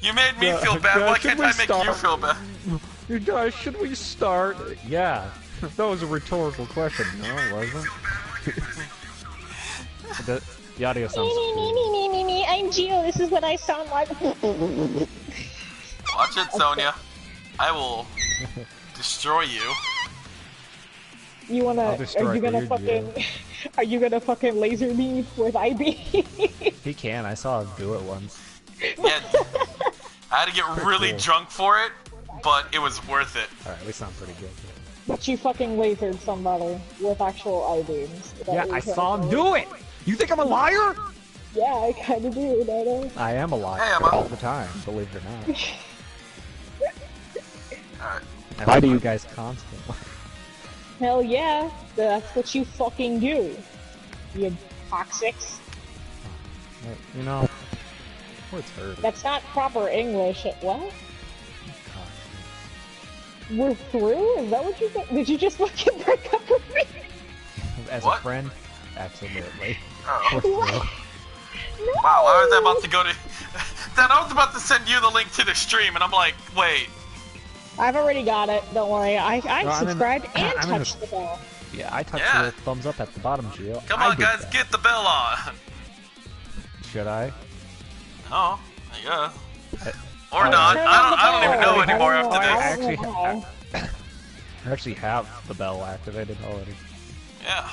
You made me feel bad. Why can't I make you feel bad? You guys, should we start? Yeah. That was a rhetorical question. No, it wasn't. The audio sounds cool. I'm Gio. This is what I sound like. Watch it, Sonia. I will destroy you. You wanna? Are you gonna fucking? Are you gonna fucking laser me with IB? He can. I saw him do it once. Yeah. I had to get really drunk for it, but it was worth it. Alright, we sound pretty good. But you fucking lasered somebody with actual I-beams. Yeah, I saw him do it! You think I'm a liar? Yeah, I kinda do, Dino. I am a liar all the time, believe it or not. Alright. I lie to you guys constantly. Hell yeah, that's what you fucking do. You toxics. You know, what's hurt? That's not proper English. What? We're through? Is that what you said? Did you just fucking break up with me? As a friend? Absolutely. Oh. No. Wow, I was about to go to... Then I was about to send you the link to the stream, and I'm like, wait. I've already got it, don't worry. I subscribed and touched the bell. Yeah, I touched the little thumbs up at the bottom, Gio. Come on, guys, get the bell on. Should I? Oh, I guess. Or not. I don't even know anymore after this. I actually have the bell activated already. Yeah.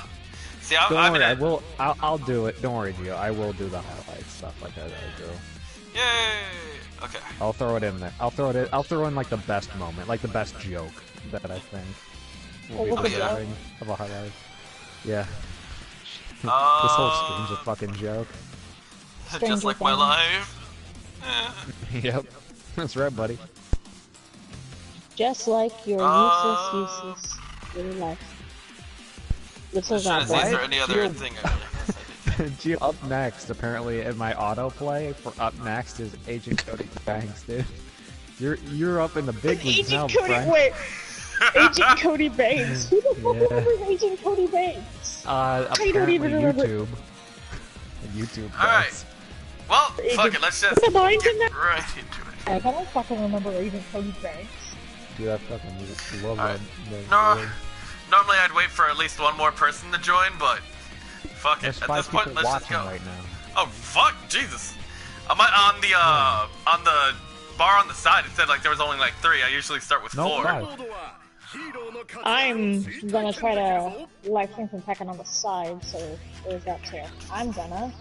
See, Don't worry, I'll do it. Don't worry, Gio. I will do the highlight stuff like I do. Yay! Okay. I'll throw it in there. I'll throw in like the best moment, like the best joke that I think will be deserving of a highlight. Yeah. This whole stream's a fucking joke. Just like my life. Yep. That's right, buddy. Just like your useless little life. This is our Is there any other thing I Gio, up next, apparently, in my autoplay for up next is Agent Cody Banks, dude. You're up in the big leagues now, Frank. Wait. Agent Cody Banks. Who the fuck remembers Agent Cody Banks? Apparently YouTube. YouTube. Alright. Well, fuck it, let's just get right into it. I don't fucking remember Agent Cody Banks. Dude, I fucking love that. No, normally I'd wait for at least one more person to join, but fuck it. At this point, let's just go. Right now. Oh fuck, Jesus! On the bar on the side, it said like there was only like 3. I usually start with 4. 5. I'm gonna try to live stream from Tekken on the side, so there's that too. I'm gonna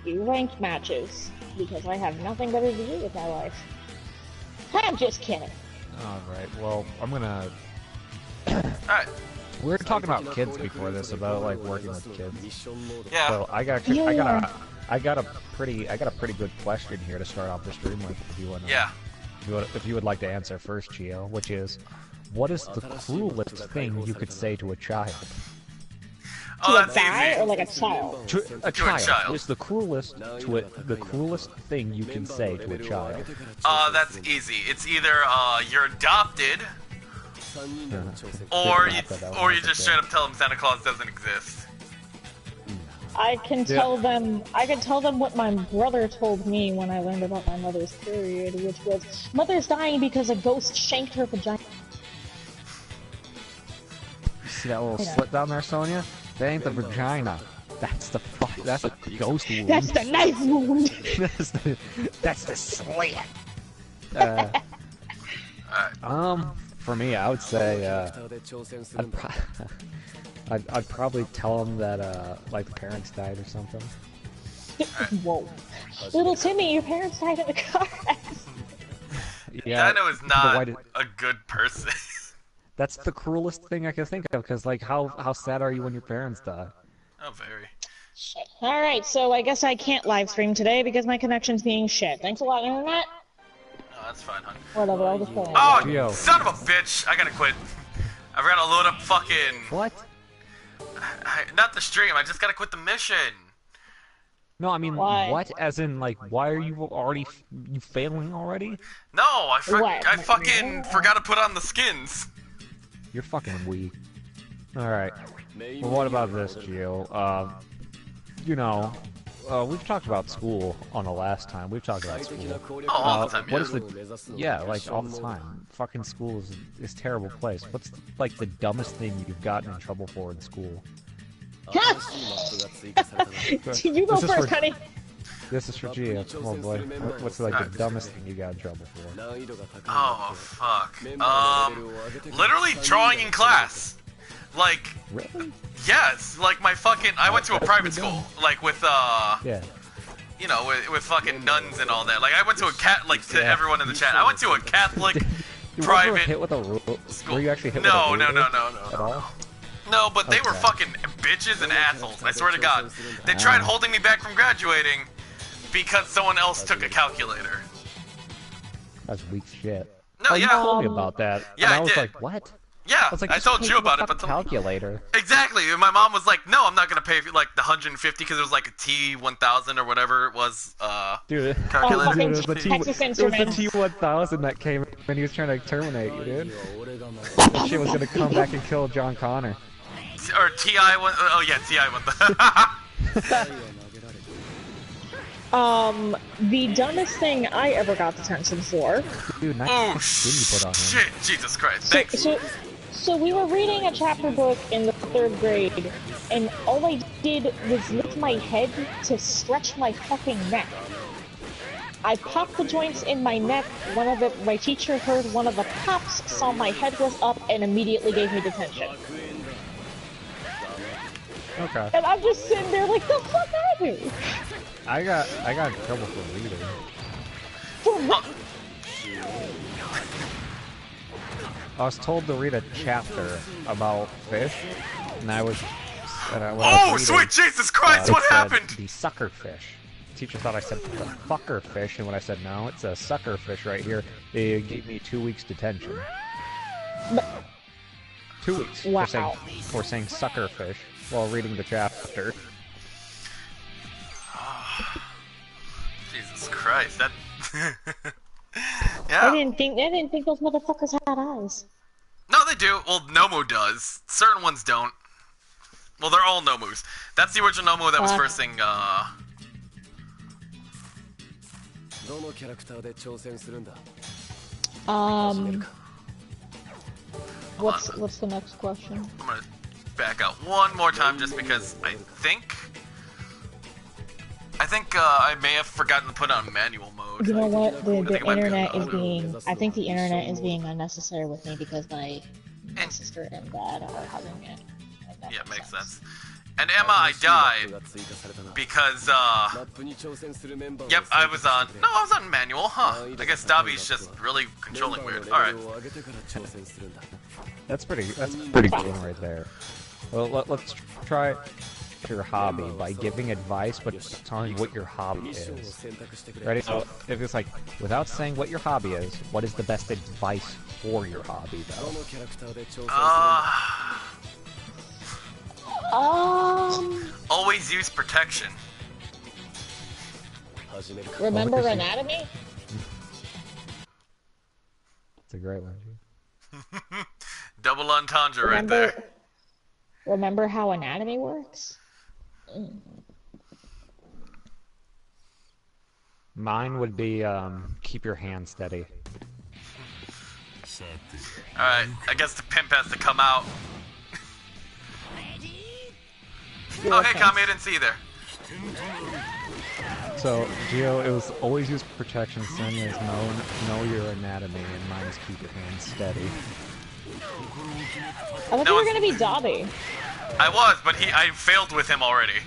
do ranked matches because I have nothing better to do with my life. I'm just kidding. Alright, well, I'm gonna... Alright. We were talking about kids before this, about like working with kids. Yeah. So I got a pretty good question here to start off the stream with, if you would. Yeah. If you would like to answer first, Gio, which is, what is the cruelest thing you could say to a child? Oh, that's guy easy. or like a child? To a child. What is the cruelest thing you can say to a child? That's easy. It's either you're adopted, or you just straight up tell them Santa Claus doesn't exist. I can tell them what my brother told me when I learned about my mother's period, which was, mother's dying because a ghost shanked her vagina. You see that little slit down there, Sonia? That ain't the vagina. That's the ghost wound. That's the knife wound. that's the slit. For me, I would say, I'd probably tell them that, like, the parents died or something. Whoa. Little Timmy, your parents died in a car accident. Yeah, Dino is not a good person. That's the cruelest thing I can think of, because, like, how sad are you when your parents die? Oh, very. Shit. Alright, so I guess I can't live stream today because my connection's being shit. Thanks a lot, Internet. No, that's fine, hon. Whatever, I'll just play. Oh, Gio. Son of a bitch! I gotta quit. I forgot to load up fucking... What? Not the stream, I just gotta quit the mission. No, I mean, why? what? As in, like, why are you already... you failing already? No, I fucking forgot to put on the skins. You're fucking weak. Alright. Well, what about this, Gio? You know, we've talked about school on the last time. We've talked about school. Oh, all the time, What is the... Yeah, like, all the time. Fucking school is a terrible place. What's, like, the dumbest thing you've gotten in trouble for in school? You go first, honey. This is for Gio. Come on, boy. What's, like, the dumbest thing you got in trouble for? Oh, fuck. Literally drawing in class. Like... Really? Yes, like my fucking... I went to a private school, like with, Yeah. you know, with fucking nuns and all that. Like, I went to a to everyone in the chat, I went to a Catholic private hit with a school. Were you actually hit no, with a no, ruler no, no, no, at all? No, but they were fucking bitches and assholes, I swear to God. They tried holding me back from graduating because someone else took a calculator. That's weak shit. No, You yeah. told me about that. Yeah, and I I was did. like, what? Yeah, I was like, I just told pay you for the about it, but fucking calculator. Exactly, and my mom was like, no, I'm not gonna pay for like the 150 because it was like a T1000 or whatever it was, Dude, calculator. dude, it was the Texas it was the Instruments. T1000 that came when he was trying to terminate you, dude. That shit was gonna come back and kill John Connor. Or TI one. Oh yeah, TI one. The dumbest thing I ever got detention for. Dude, nice Oh skin you put on him. shit! Jesus Christ! Thanks. So we were reading a chapter book in the 3rd grade, and all I did was lift my head to stretch my fucking neck. I popped the joints in my neck. My teacher heard one of the pops, saw my head was up, and immediately gave me detention. Okay. And I'm just sitting there like, the fuck I do? I got in trouble for reading. For what? I was told to read a chapter about fish, and I was. When I was Oh, reading, sweet Jesus Christ! it What said happened? The sucker fish. The teacher thought I said the fucker fish, and when I said no, it's a sucker fish right here, they gave me 2 weeks detention. 2 weeks Wow. for saying sucker fish while reading the chapter. Jesus Christ! That. I Yeah. didn't think those motherfuckers had eyes. No, they do. Well, Nomu does. Certain ones don't. Well, they're all Nomus. That's the original Nomu that was first thing. What's the next question? I'm gonna back out one more time just because I think I may have forgotten to put on manual mode. You know what? I The think it might be internet on is being. I think the internet is being unnecessary with me because my And- sister and dad are having it. And that Yeah, makes sense. And Emma, I died because yep, I was on manual, huh? I guess Dabi's just really controlling weird. All right. That's pretty good right there. Well, let's try your hobby by giving advice, but telling what your hobby is. Ready? So if it's like, without saying what your hobby is, what is the best advice for your hobby, though? Always use protection. Remember anatomy? It's a great one. Double entendre right there. Remember how anatomy works? Mine would be keep your hand steady. Alright, I guess the pimp has to come out. Oh, hey, Kami, I didn't see you there. So, Gio, it was always use protection. Sonia is know your anatomy, and mine is keep your hand steady. I thought you were gonna be Dobby. I was, but I failed with him already.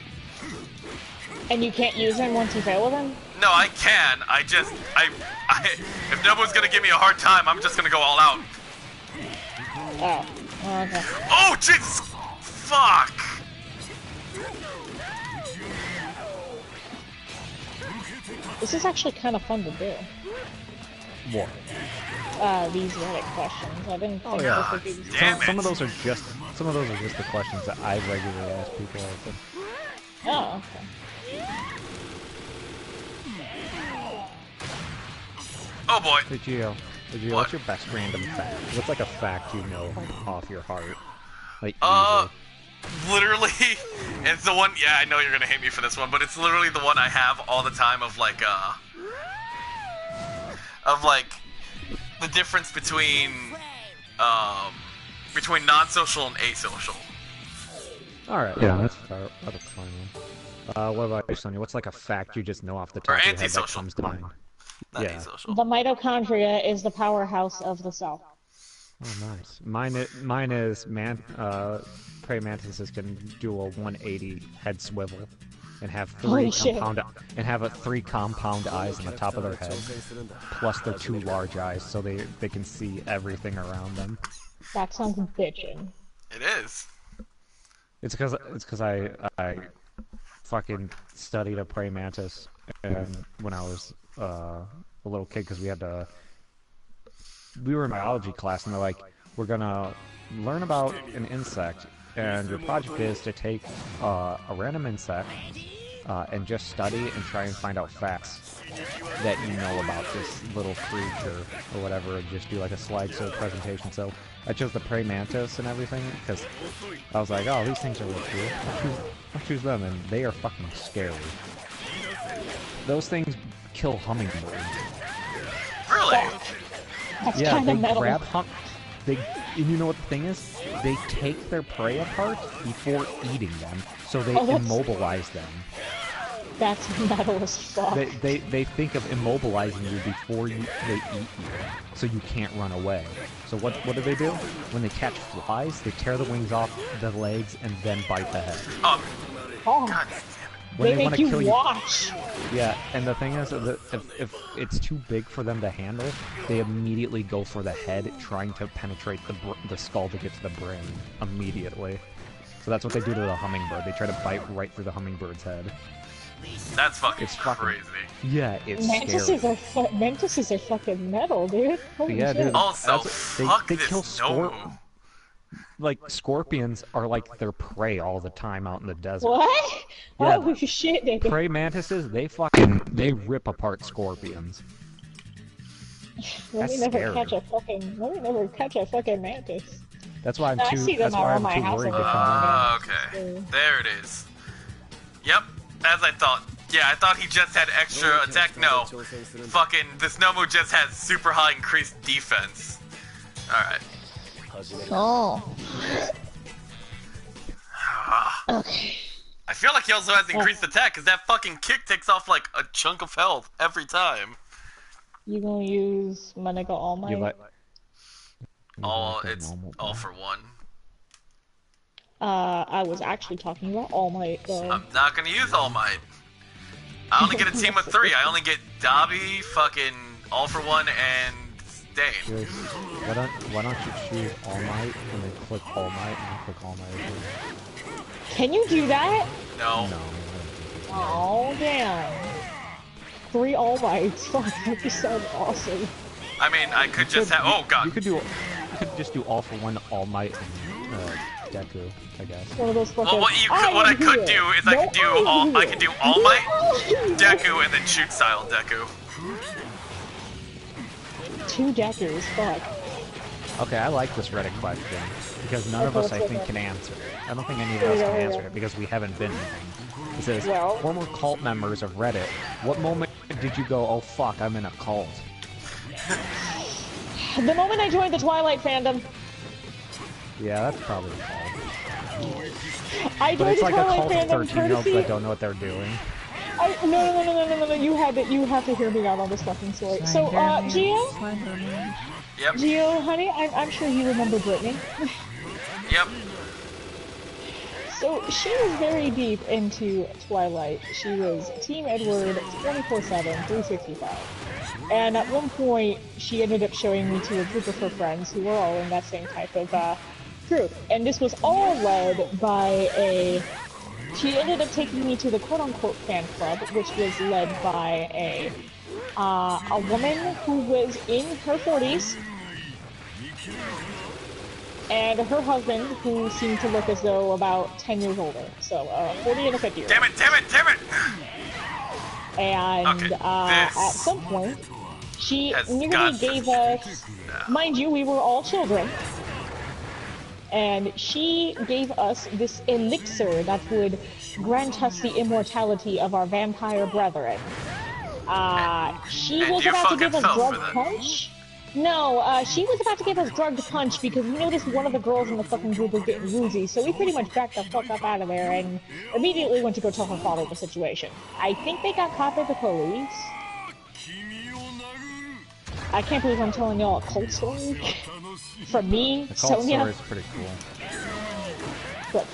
And you can't use him once you fail with him? No, I can. If Nobu's gonna give me a hard time, I'm just gonna go all out. Oh, okay. Oh, Jesus! Fuck! This is actually kind of fun to do. What? These Reddit questions. I've been thinking yeah. this would be Damn it. Some of those are just the questions that I regularly ask people. Oh, okay. Oh boy. Hey Gio, What? what's your best random fact? What's like a fact you know off your heart? Like easy. literally, it's the one. Yeah, I know you're gonna hate me for this one, but it's literally the one I have all the time of like the difference between non-social and asocial. All right. Yeah, that's fair. That's fine. What about you, Sonia? What's like a fact you just know off the top of your head that comes to mind? Not asocial. The mitochondria is the powerhouse of the cell. Oh, nice. Mine is praying mantises can do a 180 head swivel and have three compound eyes on the top of their head, plus their 2 large eyes, so they can see everything around them. That sounds bitchin'. It is. It's because I fucking studied a praying mantis and when I was a little kid, because we were in biology class and they're like, we're gonna learn about an insect and your project is to take a random insect and just study and try and find out facts that you know about this little creature or whatever, and just do like a slideshow presentation. So I chose the praying mantis and everything because I was like, oh, these things are really cool. I'll choose them, and they are fucking scary. Those things kill hummingbirds. Really? That's Yeah, they metal. grab and you know what the thing is? They take their prey apart before eating them, so they immobilize them. That's metal as fuck. They think of immobilizing you before they eat you, so you can't run away. So what do? When they catch flies, they tear the wings off the legs and then bite the head. Oh, Oh, God. When they want make to you kill watch. Yeah, and the thing is, that if it's too big for them to handle, they immediately go for the head, trying to penetrate the skull to get to the brain immediately. So that's what they do to the hummingbird. They try to bite right through the hummingbird's head. That's fucking fucking crazy. Yeah, it's Mantises scary. mantises are fucking metal, dude. Holy Yeah, shit. dude. Also, fuck they this kill Nomu. Like, scorpions are like their prey all the time out in the desert. What? Yeah. Oh shit, nigga. Prey mantises, they rip apart scorpions. Let me That's never scary. catch a fucking mantis. That's why I'm I see them that's why around I'm my too house worried to every come now in. Okay. There it is. Yep, as I thought. Yeah, I thought he just had extra attack. No. Fucking, this Nomu just has super high increased defense. Alright. Oh. Okay. I feel like he also has increased attack, because that fucking kick takes off like a chunk of health every time. You gonna use my nigga All Might? It's all for one. I was actually talking about All Might, though. I'm not gonna use All Might. I only get a team of 3. I only get Dobby, fucking All for One, and Dane. Why don't you choose All Might and then click All Might and then click All Might again? Can you do that? No. No. Oh, damn. 3 All Mights. Fuck, that just sounds awesome. I mean, I could just have. Oh god. You could just do All for One, All Might, and Deku, I guess. One of those fucking... Well, what I could do is I could do All Might, Deku, and then shoot style Deku. 2 Dekus, fuck. Okay, I like this Reddit question, because none of us, I think, can answer it. I don't think any of us can answer it, because we haven't been anything. It says, Well- former cult members of Reddit, what moment did you go, oh fuck, I'm in a cult? The moment I joined the Twilight fandom, Yeah, that's probably a cult. I But joined it's the like a Twilight cult of fandom 13-year-olds courtesy... that don't know what they're doing. No, you have to hear me out on this fucking story. So, Gio? Yep. Gio, honey, I'm sure you remember Brittany. Yep. So, she was very deep into Twilight. She was Team Edward 24/7, 365. And at one point, she ended up showing me to a group of her friends who were all in that same type of group. And this was all led by she ended up taking me to the quote-unquote fan club, which was led by a woman who was in her 40s, and her husband, who seemed to look as though about 10 years older. So, 40 and a 50-year-old. Damn it! And Okay, at some point, she has nearly got to gave be- us, mind you, we were all children, and she gave us this elixir that would grant us the immortality of our vampire brethren. She was about to give us drug punch. No, she was about to give us drugged punch because we noticed one of the girls in the fucking group was getting woozy, so we pretty much backed the fuck up out of there and immediately went to go tell her father the situation. I think they got caught by the police. I can't believe I'm telling y'all a cult story. From me, the cult Sonia. story is pretty cool. But,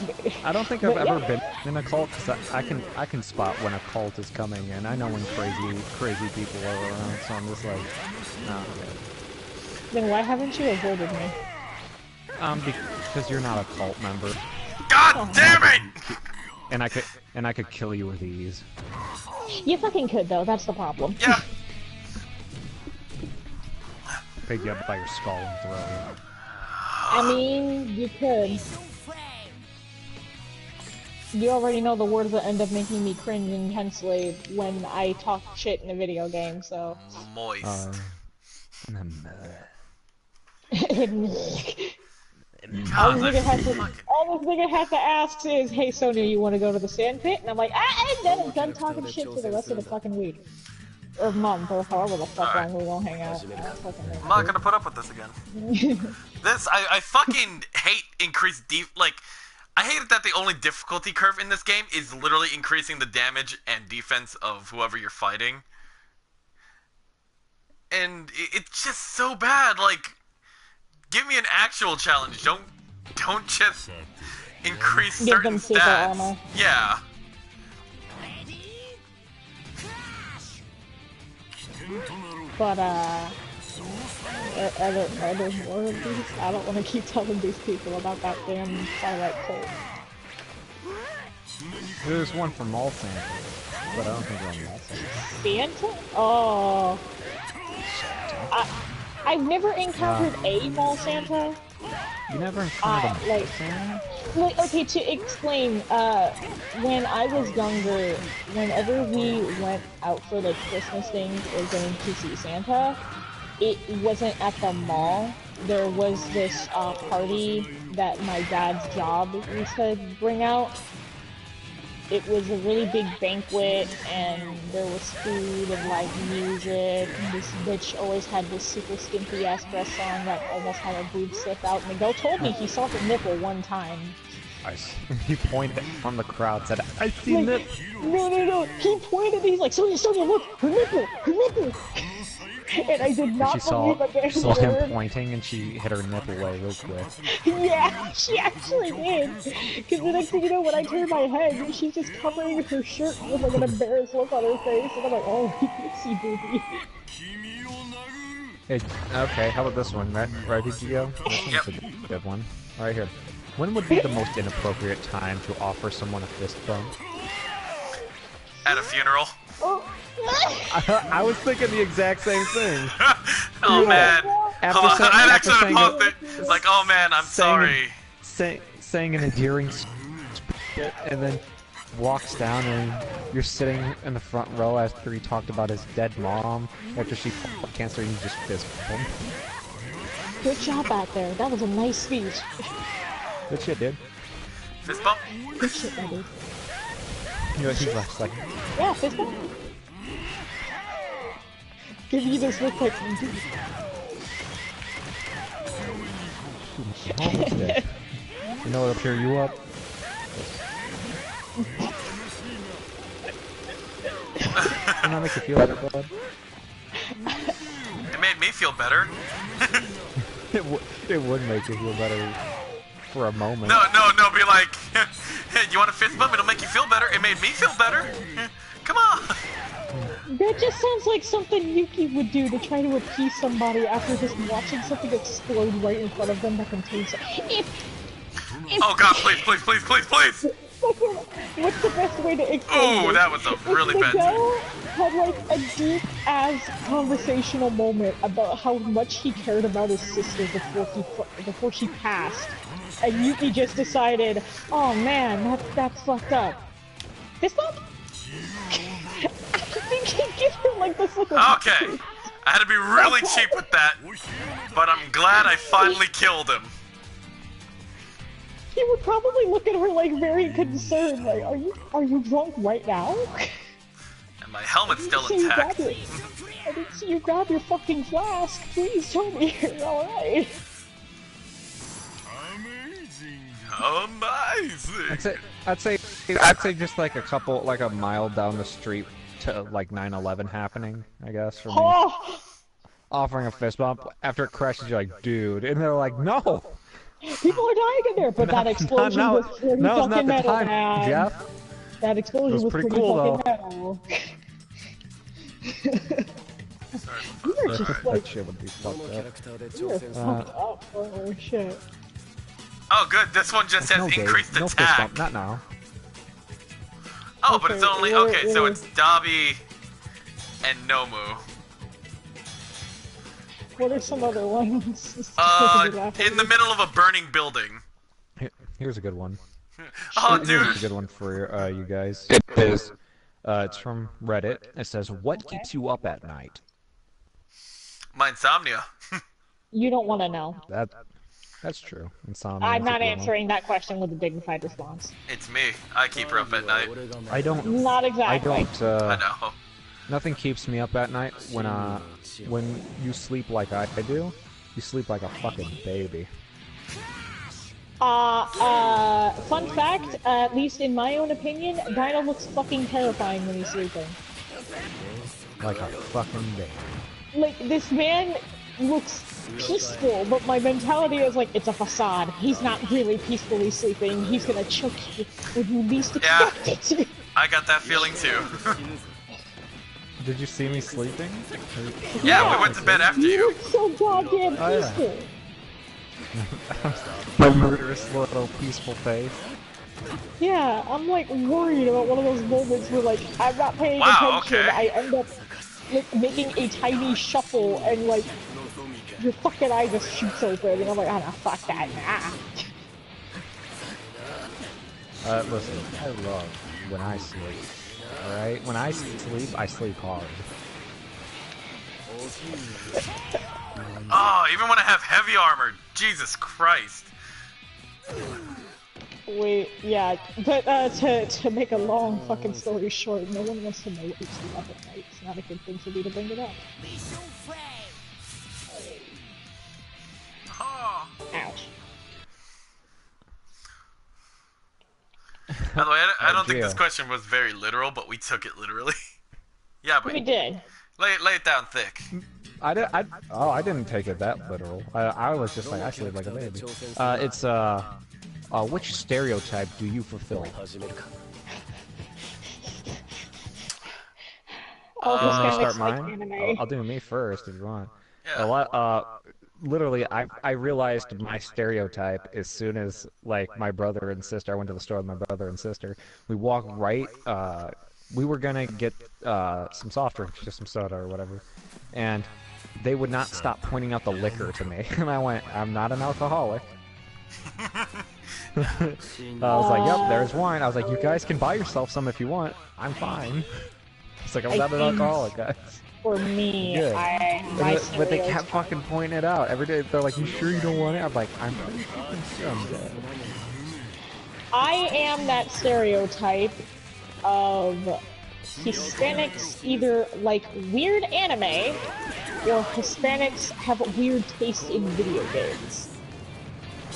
I don't think I've ever been in a cult because I can spot when a cult is coming, and I know when crazy people are around. So I'm just like, nah. Then why haven't you avoided me? Because you're not a cult member. God damn it! And I could kill you with ease. You fucking could though. That's the problem. Yeah. Pick you up by your skull and throw you. I mean, you could. You already know the words that end up making me cringe intensely when I talk shit in a video game, so... Moist. All this nigga has to ask is, hey Sonia, you want to go to the sand pit? And I'm like, and then I'm done talking shit for the rest of the fucking week. Or month, or however the fuck long we won't hang out. I'm not gonna put up with this again. I fucking hate increased I hate that the only difficulty curve in this game is literally increasing the damage and defense of whoever you're fighting. And it's just so bad, like, give me an actual challenge, don't just increase certain stats. Armor. Yeah. But, are there more of these? I don't want to keep telling these people about that damn Twilight cult. There's one from Mall Santa, but I don't think we're on Mall Santa. Santa? Oh. I've never encountered a Mall Santa. You never encountered a Mall Santa? Like, okay, to explain, when I was younger, whenever we went out for, like, Christmas things or going to see Santa, it wasn't at the mall. There was this, party that my dad's job used to bring out. It was a really big banquet, and there was food and live music, and this bitch always had this super skimpy-ass dress on that almost had her boobs slip out, and the girl told me he saw her nipple one time. He pointed from the crowd, said, I see nip! No, he pointed, he's like, Sonia, look, her nipple! And I did not believe a damn saw him pointing, and she hit her nipple away real quick. Yeah, she actually did. Because the next thing you know, when I turned my head, she's just covering her shirt with like an embarrassed look on her face, and I'm like, oh, you can see booby. Hey, okay, how about this one, right, DemonKingGio? This one's a good one. Right here. When would be the most inappropriate time to offer someone a fist bump? At a funeral. Oh. I was thinking the exact same thing. Oh man. I'd actually post it. Like, oh man, I'm sorry. Saying an endearing and then walks down and you're sitting in the front row after he talked about his dead mom after she fought cancer and you just fist bump. Good job out there. That was a nice speech. Good shit, dude. Fist bump? Good shit, my dude. You know, he's like, yeah, fist bump. Give you this look like you do. Almost dead. You know what'll cheer you up? Doesn't that make you feel better, bud? It made me feel better. It would make you feel better for a moment. No, be like, hey, you want a fist bump? It'll make you feel better. It made me feel better. Come on. That just sounds like something Yuki would do to try to appease somebody after just watching something explode right in front of them that contains it. Oh god, please! What's the best way to explain this? That was a really bad Miguel had like a deep-ass conversational moment about how much he cared about his sister before she passed. And Yuki just decided, oh man, that's fucked up. This bump? I think he gives her like this look of okay, I had to be really cheap with that, but I'm glad I finally killed him. He would probably look at her like very concerned, like, are you drunk right now? And my helmet's still I intact. didn't see you grab your fucking flask. Please tell me you're alright. Amazing. I'd say just like a mile down the street to like 9/11 happening, I guess, for me. Oh! Offering a fist bump after it crashes, you're like, dude, and they're like, no. People are dying in there, but that explosion was pretty fucking metal, man. Jeff. That explosion was pretty cool, fucking metal. You were just like, that shit would be fucked up. you were fucked up, holy shit. Oh, good. This one just says increased no fist attack. bump, not now. Oh, but it's only okay. So it's Dabi and Nomu. What are some other ones? In the middle of a burning building. Here's a good one. Oh, dude. Here's a good one for you guys. It is. It's from Reddit. It says, "What keeps you up at night?" My insomnia. You don't want to know. That's true. Insomnia. I'm not answering that question with a dignified response. It's me. I keep her up at night. I don't. Not exactly. I don't. I know. Nothing keeps me up at night when you sleep like I do. You sleep like a fucking baby. Fun fact, at least in my own opinion, Dino looks fucking terrifying when he's sleeping. Like a fucking baby. Like, this man looks peaceful, but my mentality is like, it's a facade. He's not really peacefully sleeping. He's gonna choke you when you least expect it to. I got that feeling too. Did you see me sleeping? Yeah, we went to bed after you. You look so goddamn peaceful. My murderous little peaceful face. Yeah, I'm like worried about one of those moments where like I'm not paying Wow, attention. okay. I end up like making a tiny shuffle and like your fucking eye just shoots open and I'm like, oh no, fuck that. Nah. Listen, I love when I sleep. Alright? When I sleep, I sleep hard. Oh, even when I have heavy armor. Jesus Christ. Wait, yeah, but to make a long fucking story short, no one wants to know what you sleep up at night. It's not a good thing for me to bring it up. Oh. Ouch. By the way, I don't think this question was very literal, but we took it literally. Yeah, but We did. lay it down thick. I didn't take it that literal. I was just like, I sleep like a baby. It's, which stereotype do you fulfill? Start mine? I'll do me first if you want. Yeah. Literally, I realized my stereotype as soon as, like, my brother and sister, I went to the store with my brother and sister. We walked right, we were gonna get, some soft drinks, just some soda or whatever. And they would not stop pointing out the liquor to me. And I went, I'm not an alcoholic. I was like, yep, there's wine. I was like, you guys can buy yourself some if you want. I'm fine. It's like, I'm not an alcoholic, guys. For me, Good. But they kept stereotype. fucking pointing it out. Every day, they're like, you sure you don't want it? I'm like, I'm pretty fucking sure I'm dead. I am that stereotype of Hispanics either like weird anime or Hispanics have a weird taste in video games.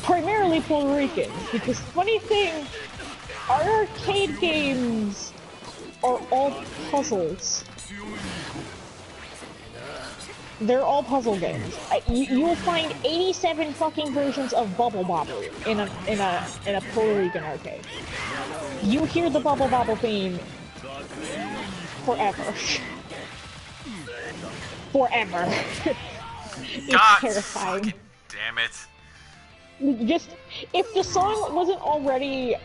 Primarily Puerto Ricans, because funny thing, our arcade games are all puzzles. They're all puzzle games. You will find 87 fucking versions of Bubble Bobble in a Puerto Rican arcade. You hear the Bubble Bobble theme forever. Forever. It's God, terrifying. fucking damn it. Just if the song wasn't already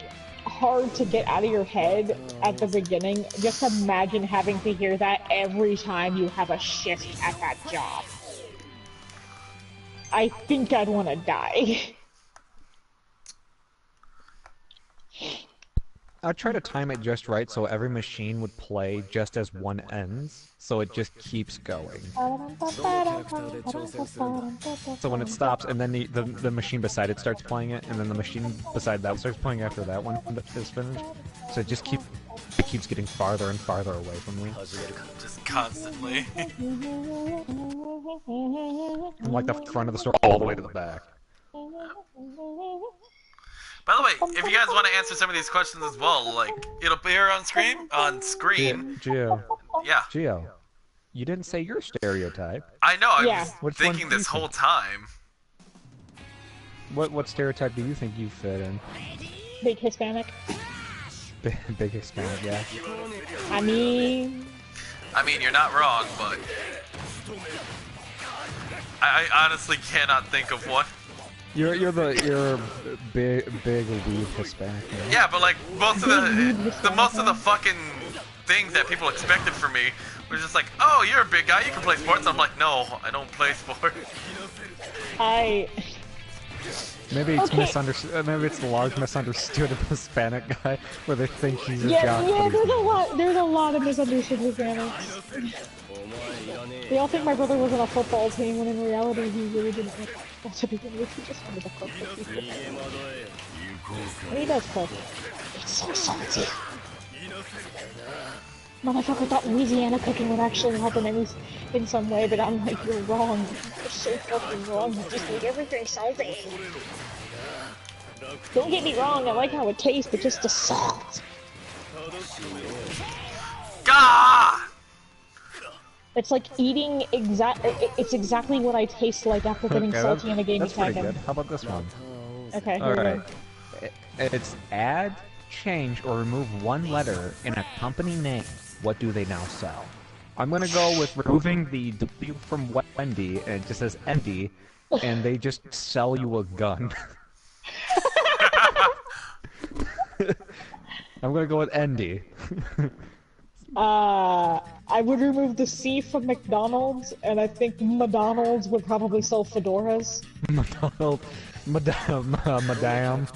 hard to get out of your head at the beginning, just imagine having to hear that every time you have a shift at that job. I think I'd want to die. I'd try to time it just right so every machine would play just as one ends, so it just keeps going. So when it stops, and then the machine beside it starts playing it, and then the machine beside that starts playing after that one is finished. So it keeps getting farther and farther away from me. Just constantly. From like the front of the store all the way to the back. By the way, if you guys want to answer some of these questions as well, like, it'll appear on screen. Gio. Yeah. Gio, you didn't say your stereotype. I know. I Yeah. was Which thinking one do you this think? whole time. What stereotype do you think you fit in? Big Hispanic. Big Hispanic, yeah. I mean, You're not wrong, but I honestly cannot think of one. You're big weed Hispanic. Man. Yeah, but like most of the fucking things that people expected from me were just like, oh, you're a big guy, you can play sports. I'm like, no, I don't play sports. Maybe it's Okay. misunderstood. Maybe it's the large misunderstood of Hispanic guy, where they think he's a yeah, jock. But he's not. there's a lot of misunderstood Hispanics. They all think my brother was on a football team, when in reality he really didn't want football to begin with. He just wanted to cook for people. And he does cook. It's so salty. Motherfucker thought Louisiana cooking would actually help in some way, but I'm like, you're wrong. You're so fucking wrong. You just make everything salty. Don't get me wrong, I like how it tastes, but just the salt. Gah! It's like eating it's exactly what I taste like after getting salty in a game that's of pretty Tekken. good. How about this one? Okay, here All we right. go. It's add, change, or remove one letter in a company name. What do they now sell? I'm gonna go with removing the W from Wendy, and it just says Endy, and they just sell you a gun. I'm gonna go with Endy. I would remove the C from McDonald's, and I think McDonald's would probably sell fedoras. Madame.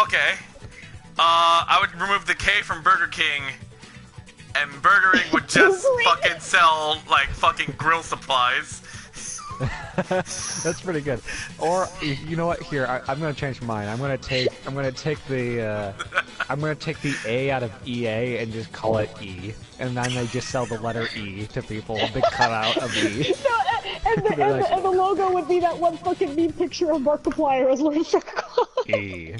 Okay. I would remove the K from Burger King, and Burgering would just fucking sell, like, fucking grill supplies. That's pretty good. Or you know what? Here, I'm gonna change mine. I'm gonna take the A out of EA and just call it E, and then they just sell the letter E to people. A big cutout of E. No, and the logo would be that one fucking meme picture of Markiplier as Lord Freckles. E.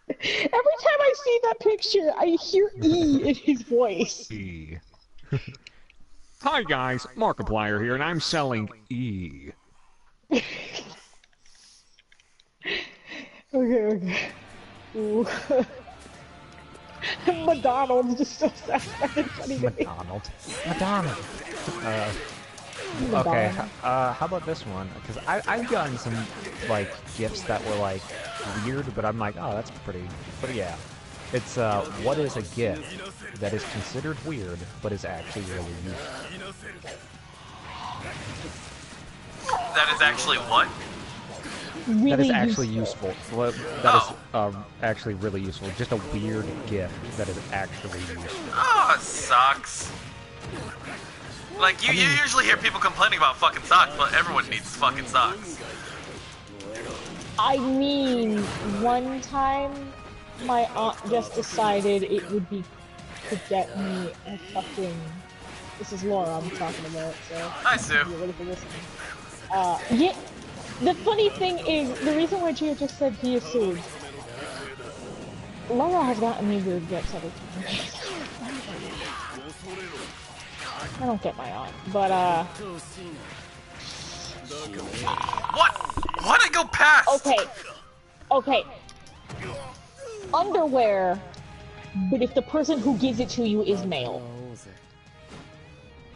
Every time I see that picture, I hear E in his voice. E. Hi guys, Markiplier here, and I'm selling E. Okay. Ooh. McDonald's just so fucking funny to me. McDonald. Okay, how about this one? Because I've gotten some, like, gifts that were, like, weird, but I'm like, oh, that's pretty yeah. It's, what is a gift that is considered weird, but is actually really useful? That is actually what? Really That is actually useful. That is actually really useful. Just a weird gift that is actually useful. Oh, it sucks. Like, you usually hear people complaining about fucking socks, but everyone needs fucking socks. I mean, one time, my aunt just decided it would be to get me a fucking... This is Laura I'm talking about, so... Hi, Sue. You're ready for this one. Yeah, the funny thing is, the reason why Gio just said he assumed, Laura has gotten me weird gifts every time. I don't get my aunt, but What? What did I go past? Okay. Underwear, but if the person who gives it to you is male.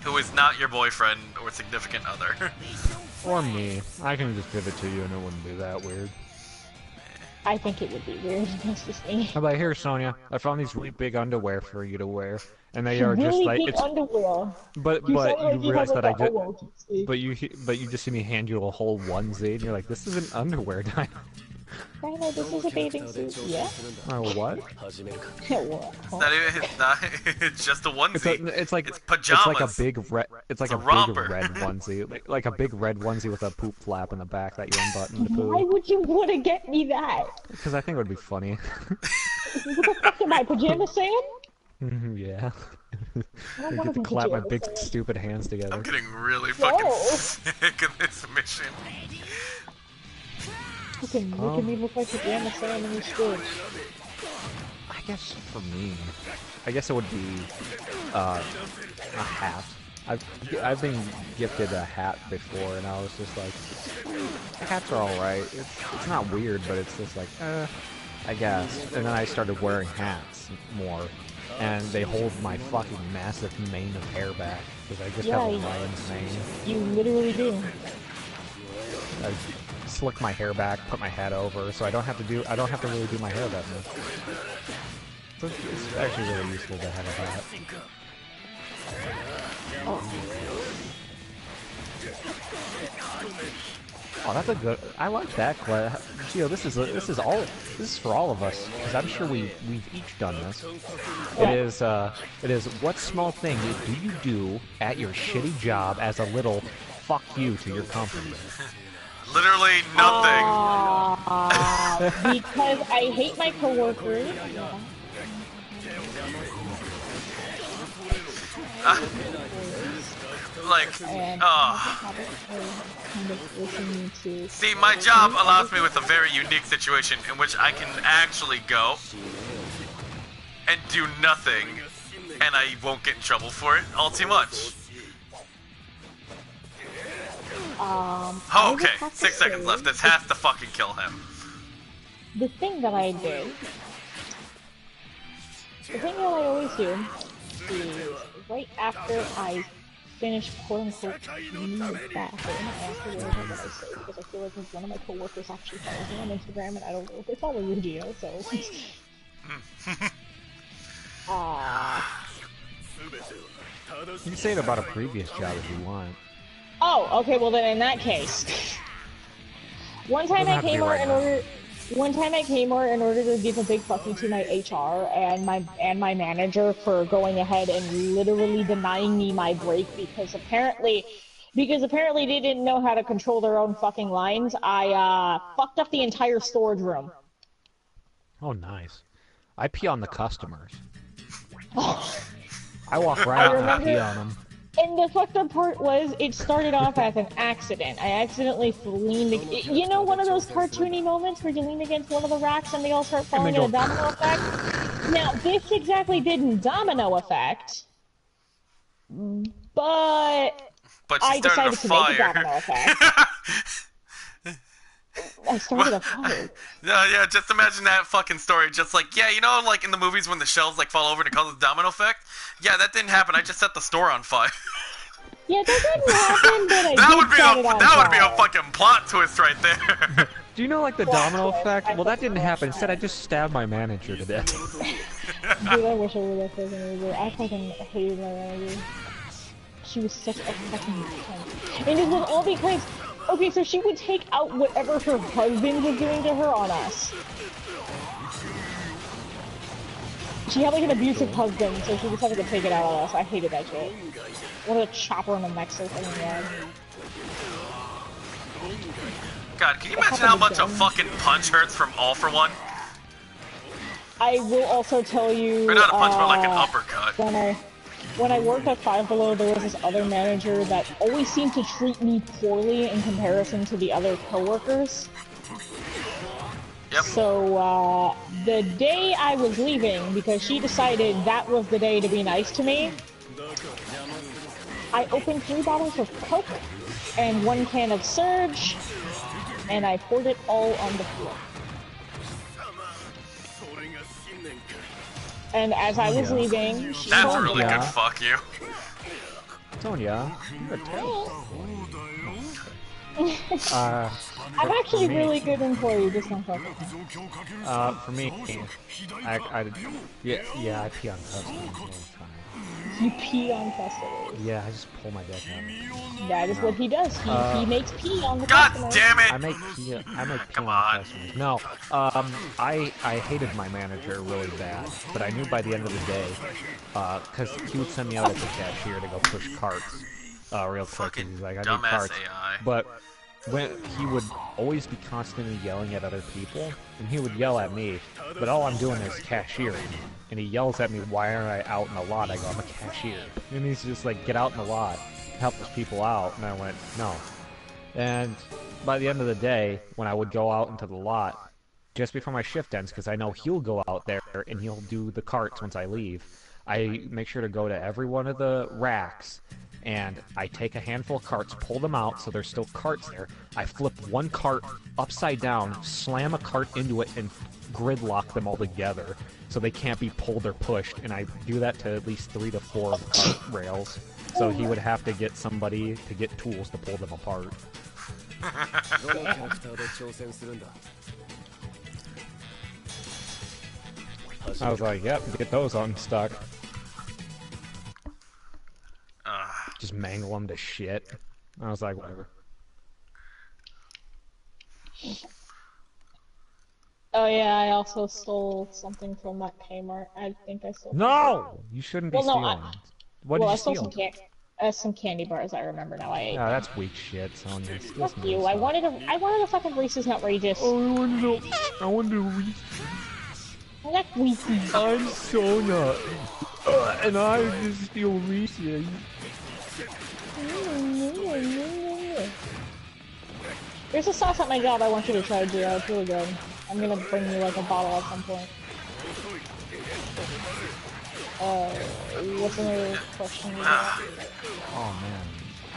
Who is not your boyfriend or significant other. Or me. I can just give it to you and it wouldn't be that weird. I think it would be weird if that's just me. I'm like, here, Sonia, I found these really big underwear for you to wear, and they are just Really like big it's. underwear. But You sound like you you have realize like that I a just. hobo kick. But you just see me hand you a whole onesie, and you're like, this is an underwear, Dino. Dino, this is a bathing suit. Yeah. Oh, what? What? It's not even. It's not. It's just a onesie. It's like pajamas. It's like a big red. It's like It's a a romper. big red onesie, like a big red onesie with a poop flap in the back that you unbutton to Why poo. would you want to get me that? Because I think it would be funny. What the fuck am I, pajama Sam? Yeah. I don't You want get to to be clap my pajama big Sam. stupid hands together. I'm getting really fucking No. sick of this mission. You can look at me look like pajama Sam in this story. I guess for me, I guess it would be a hat. I've been gifted a hat before, and I was just like, hats are all right. It's not weird, but it's just like, I guess. And then I started wearing hats more, and they hold my fucking massive mane of hair back because I just have a lion's mane. You literally do. I slick my hair back, put my hat over, so I don't have to really do my hair that much. So it's actually really useful to have a hat. Oh, that's a good. I like that. Gio, this is for all of us because I'm sure we've each done this. It is. What small thing do you do at your shitty job as a little fuck you to your company? Literally nothing. Because I hate my coworkers. See, my job allows me with a very unique situation in which I can actually go and do nothing, and I won't get in trouble for it all too much. Oh, okay, 6 seconds left. This has to fucking kill him. The thing that I always do is right after I finish quote-unquote cleaning the bathroom, I have to worry about what I say because I feel like one of my coworkers actually follows me on Instagram and I don't know if they follow you, Dino, so... You can say it about a previous job if you want. Oh, okay, well then in that case... One time I came over in order to give a big fuck you to my HR and my manager for going ahead and literally denying me my break because apparently they didn't know how to control their own fucking lines. I fucked up the entire storage room. Oh, nice. I pee on the customers. I walk right out and I pee on them. And the fucked up part was, it started off as an accident. I accidentally leaned... You know one of those cartoony moments where you lean against one of the racks and they all start falling in a domino effect? Now, this exactly didn't domino effect, but I decided to make a domino effect. I started a fire. Yeah, just imagine that fucking story. Just like, yeah, you know, like in the movies when the shells like fall over and it causes a domino effect? Yeah, that didn't happen. I just set the store on fire. Yeah, that didn't happen, but I that would be a fucking plot twist right there. Do you know, like, the domino effect? Well, that didn't happen. Instead, I just stabbed my manager to death. Dude, I wish I were that fucking manager. I fucking hated my manager. She was such a fucking cunt. And it was all because... Okay, so she would take out whatever her husband was doing to her on us. She had like an abusive husband, so she decided to take it out on us. I hated that shit. What a chopper in the neck so fucking bad. God, can you imagine how much a fucking punch hurts from All For One? I will also tell you... Or not a punch, but like an uppercut. When I worked at Five Below, there was this other manager that always seemed to treat me poorly in comparison to the other coworkers. Yep. So, the day I was leaving, because she decided that was the day to be nice to me, I opened 3 bottles of Coke and 1 can of Surge, and I poured it all on the floor. And as I was leaving, she That's told really me, good, fuck you. Sonia, you're a terrible. I'm actually really good employee, just on purpose. For me, yeah, I pee on customers all the time. You pee on customers. Yeah, I just pull my dick out. That is what he does. He makes pee on the God customers. damn it! I make pee Come on on. customers. No, I hated my manager really bad, but I knew by the end of the day, because he would send me out as a cashier to go push carts, real quick. Fucking He's like, I need dumbass carts. AI. But when he would always be constantly yelling at other people, and he would yell at me, but all I'm doing is cashiering. And he yells at me, why aren't I out in the lot? I go, I'm a cashier. And he's just like, get out in the lot, help those people out. And I went, no. And by the end of the day, when I would go out into the lot, just before my shift ends, because I know he'll go out there and he'll do the carts once I leave, I make sure to go to every one of the racks, and I take a handful of carts, pull them out so there's still carts there. I flip one cart upside down, slam a cart into it, and gridlock them all together so they can't be pulled or pushed. And I do that to at least 3 to 4 of the cart rails. So he would have to get somebody to get tools to pull them apart. I was like, yep, get those unstuck. Just mangle them to shit. I was like, whatever. Oh yeah, I also stole something from that Kmart. I think I stole. No! You shouldn't be stealing. What did you steal? Some candy bars. I remember now. I ate. Yeah, that's weak shit, Sonia. Fuck you! I wanted a fucking Reese's Outrageous. Oh, I wanted a Reese's. I like Reese's. I'm Sonia, and I just steal Reese's. There's a sauce at my job I want you to try, Gio. It's really good. I'm gonna bring you like a bottle at some point. What's another question you got? Oh man,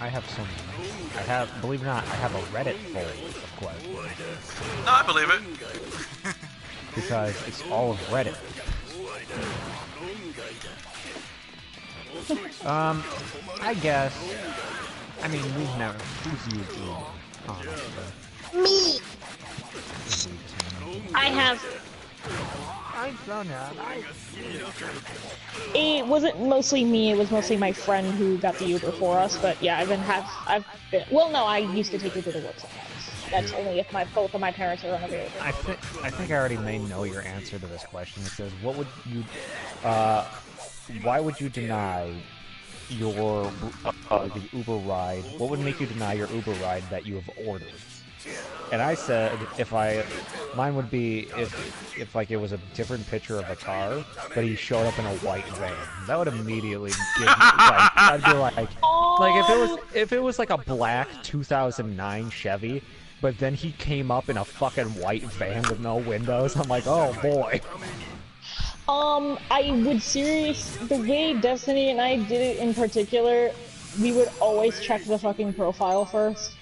I have so many. Believe it or not, I have a Reddit full of questions. No, I believe it. Because it's all of Reddit. I guess. I mean, we've never. Who's used you? Me! I have. I'm Sonia. It wasn't mostly me, it was mostly my friend who got the Uber for us, but yeah, well, no, I used to take Uber to work sometimes. That's only if both of my parents are unavailable. I think I already may know your answer to this question. It says, what would you, why would you deny your, the Uber ride? What would make you deny your Uber ride that you have ordered? And I said, mine would be if like it was a different picture of a car, but he showed up in a white van. That would immediately give me, like, I'd be like if it was like a black 2009 Chevy, but then he came up in a fucking white van with no windows, I'm like, oh boy. I would the way Destiny and I did it in particular, we would always check the fucking profile first.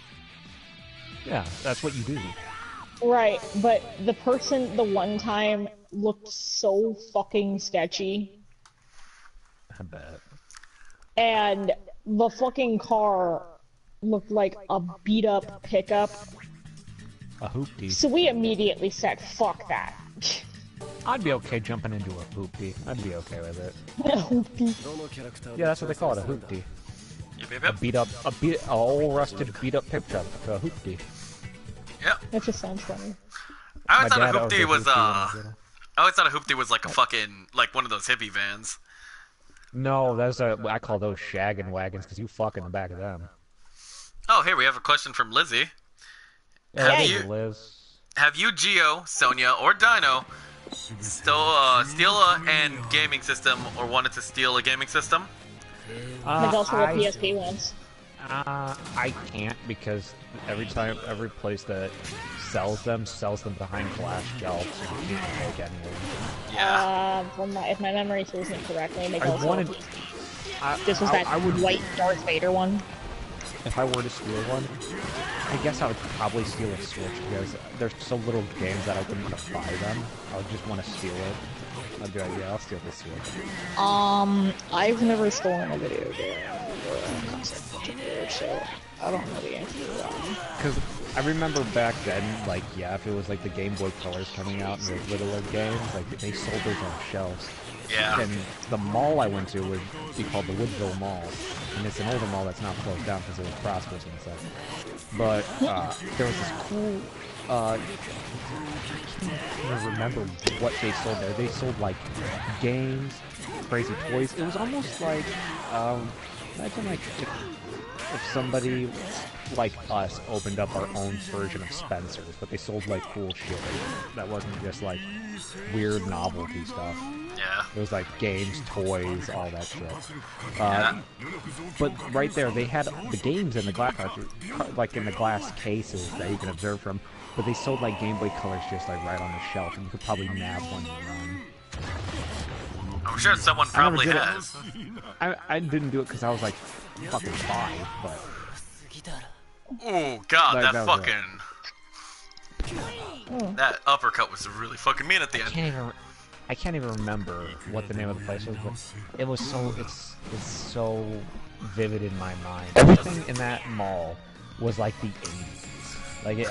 Yeah, that's what you do. Right, but the one time looked so fucking sketchy. I bet. And the fucking car looked like a beat-up pickup. A hoopty. So we immediately said, fuck that. I'd be okay jumping into a hoopty. I'd be okay with it. A hoopty. Yeah, that's what they call it, a hoopty. Yep. A old rusted beat-up pickup, a hoopty. Yep. That just sounds funny. I always thought a hoopty was, I always thought a hoopty was like a fucking, like one of those hippie vans. No, I call those shaggin' wagons, because you fuck in the back of them. Oh, here we have a question from Lizzie. Yeah, Liz. Have you, Gio, Sonia, or Dino steal a gaming system or wanted to steal a gaming system? There's also the PSP ones. I can't, because every place that sells them behind glass shelves and you can't take any of them. Yeah. If my memory serves me correctly, this was that white Darth Vader one. If I were to steal one, I guess I would probably steal a Switch, because there's so little games that I wouldn't want to buy them. I would just want to steal it. I'd be like, yeah, I'll steal the Switch. I've never stolen a video game or a console, so I don't know the answer to that. Because I remember back then, like, yeah, if it was like the Game Boy Colors coming out and those littler games, like they sold those on shelves. Yeah. And the mall I went to would be called the Woodville Mall, and it's an older mall that's now closed down because it was prosperous and stuff. But there was this cool. I can't even remember what they sold there. They sold like games, crazy toys. It was almost like imagine like if somebody like us opened up our own version of Spencer's, but they sold like cool shit that wasn't just like weird novelty stuff. Yeah. It was like games, toys, all that shit. Yeah. But right there, they had the games in the glass, like in the glass cases that you can observe from. But they sold like Game Boy Colors just like right on the shelf, and you could probably nab one to run. I'm sure someone probably has. I didn't do it because I was like fucking 5, but. Oh god, Like, that fucking. That uppercut was really fucking mean at the end. I can't even remember what the name of the place was, but it was so it's so vivid in my mind. Everything in that mall was like the 80s. Like it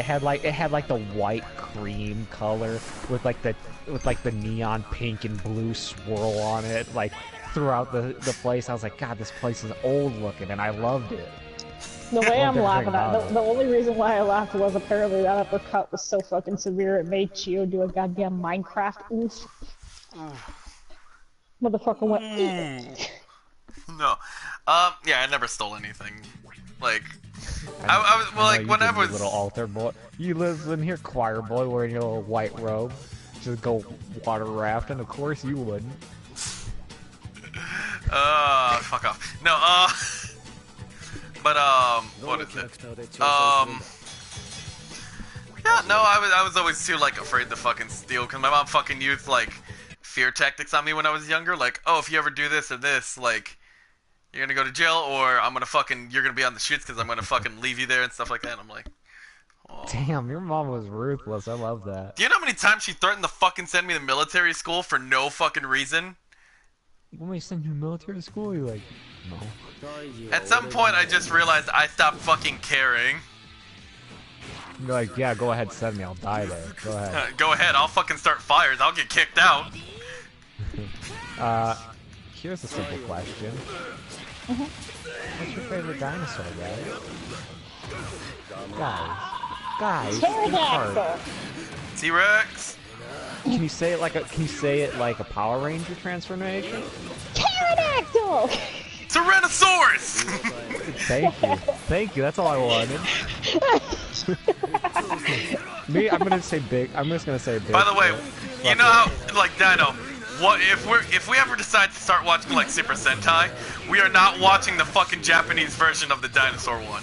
had like the white cream color with like the neon pink and blue swirl on it, like throughout the place. I was like, God, this place is old looking, and I loved it. The way I'm laughing at the only reason why I laughed was apparently that uppercut was so fucking severe it made Chio do a goddamn Minecraft oof. Motherfucker went No. Yeah, I never stole anything. Like, I was, well, like, when I was... little altar boy. You live in here, choir boy, wearing your little white robe. Just go water rafting, of course you wouldn't. Fuck off. No, but, what is it? Yeah, no, I was always too, like, afraid to fucking steal, because my mom fucking used, like, fear tactics on me when I was younger, like, oh, if you ever do this or this, like, you're gonna go to jail, or you're gonna be on the shits because I'm gonna fucking leave you there and stuff like that, and I'm like, oh. Damn, your mom was ruthless, I love that. Do you know how many times she threatened to fucking send me to military school for no fucking reason? When we send you to military school, you're like, no. At some point, I just realized I stopped fucking caring. You're like, yeah, go ahead, send me, I'll die there. Go ahead. Go ahead, I'll fucking start fires, I'll get kicked out. Here's a simple question. What's your favorite dinosaur, guys? Pterodactyl. T-Rex. Can you say it like a Power Ranger transformation? Pterodactyl. Tyrannosaurus. Thank you. That's all I wanted. Me, I'm just gonna say big. By the way, you know how, like, Dino, what if we ever decide to start watching like Super Sentai, we are not watching the fucking Japanese version of the dinosaur one.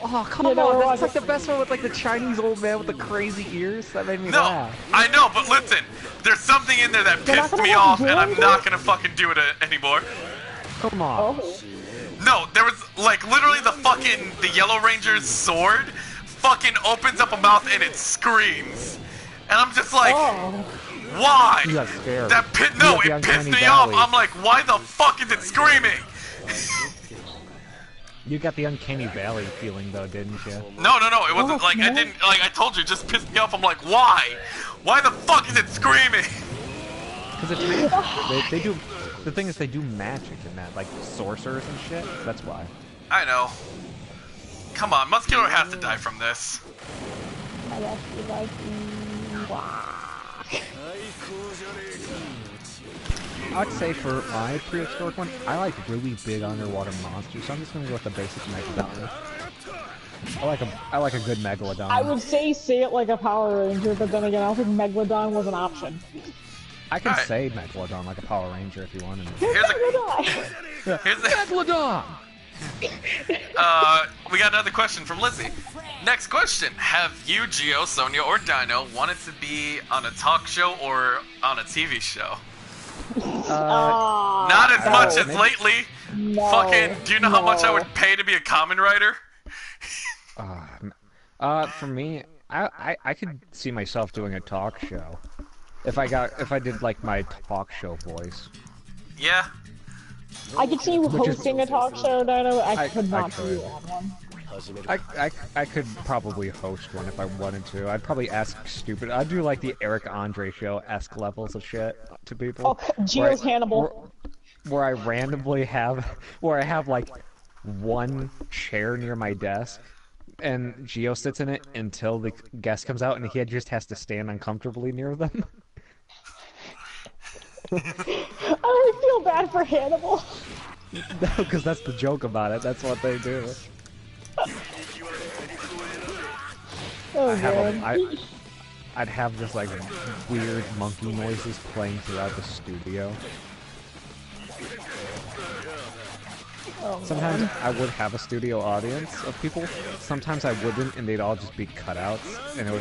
Oh, come on, that's like the best one with like the Chinese old man with the crazy ears. That made me laugh. I know, but listen, there's something in there that pissed me off, and I'm not gonna fucking do it anymore. Come on. Oh. No, there was like literally the Yellow Ranger's sword fucking opens up a mouth and it screams, and I'm just like, why? You got scared. It pissed me off. I'm like, why the fuck is it screaming? You got the Uncanny Valley feeling though, didn't you? No, it wasn't like, I didn't, like, I told you, it just pissed me off. I'm like, why? Why the fuck is it screaming? Because it's magic. They do, the thing is they do magic in that, like sorcerers and shit, that's why. I know. Come on, Muscular has to die from this. I actually like I'd say for my prehistoric one, I like really big underwater monsters, so I'm just gonna go with the basic Megalodon. I like a good Megalodon. I would say it like a Power Ranger, but then again, I don't think Megalodon was an option. I can say Megalodon like a Power Ranger if you wanted me. Here's Megalodon! We got another question from Lizzie. Next question. Have you, Gio, Sonia, or Dino wanted to be on a talk show or on a TV show? Not as much as lately. No, fucking, do you know how much I would pay to be a common writer? For me, I could see myself doing a talk show. If I did like my talk show voice. Yeah. I could see you hosting a talk show, Dino. I could not do on one. I could probably host one if I wanted to. I'd probably ask stupid. I'd do like the Eric Andre show-esque levels of shit to people. Oh, Gio's Hannibal. Where I randomly have, where I have like one chair near my desk, and Gio sits in it until the guest comes out, and he just has to stand uncomfortably near them. I feel bad for Hannibal. No, because that's the joke about it. That's what they do. Oh, I'd have just like weird monkey noises playing throughout the studio. Oh, Sometimes I would have a studio audience of people. Sometimes I wouldn't, and they'd all just be cutouts, and it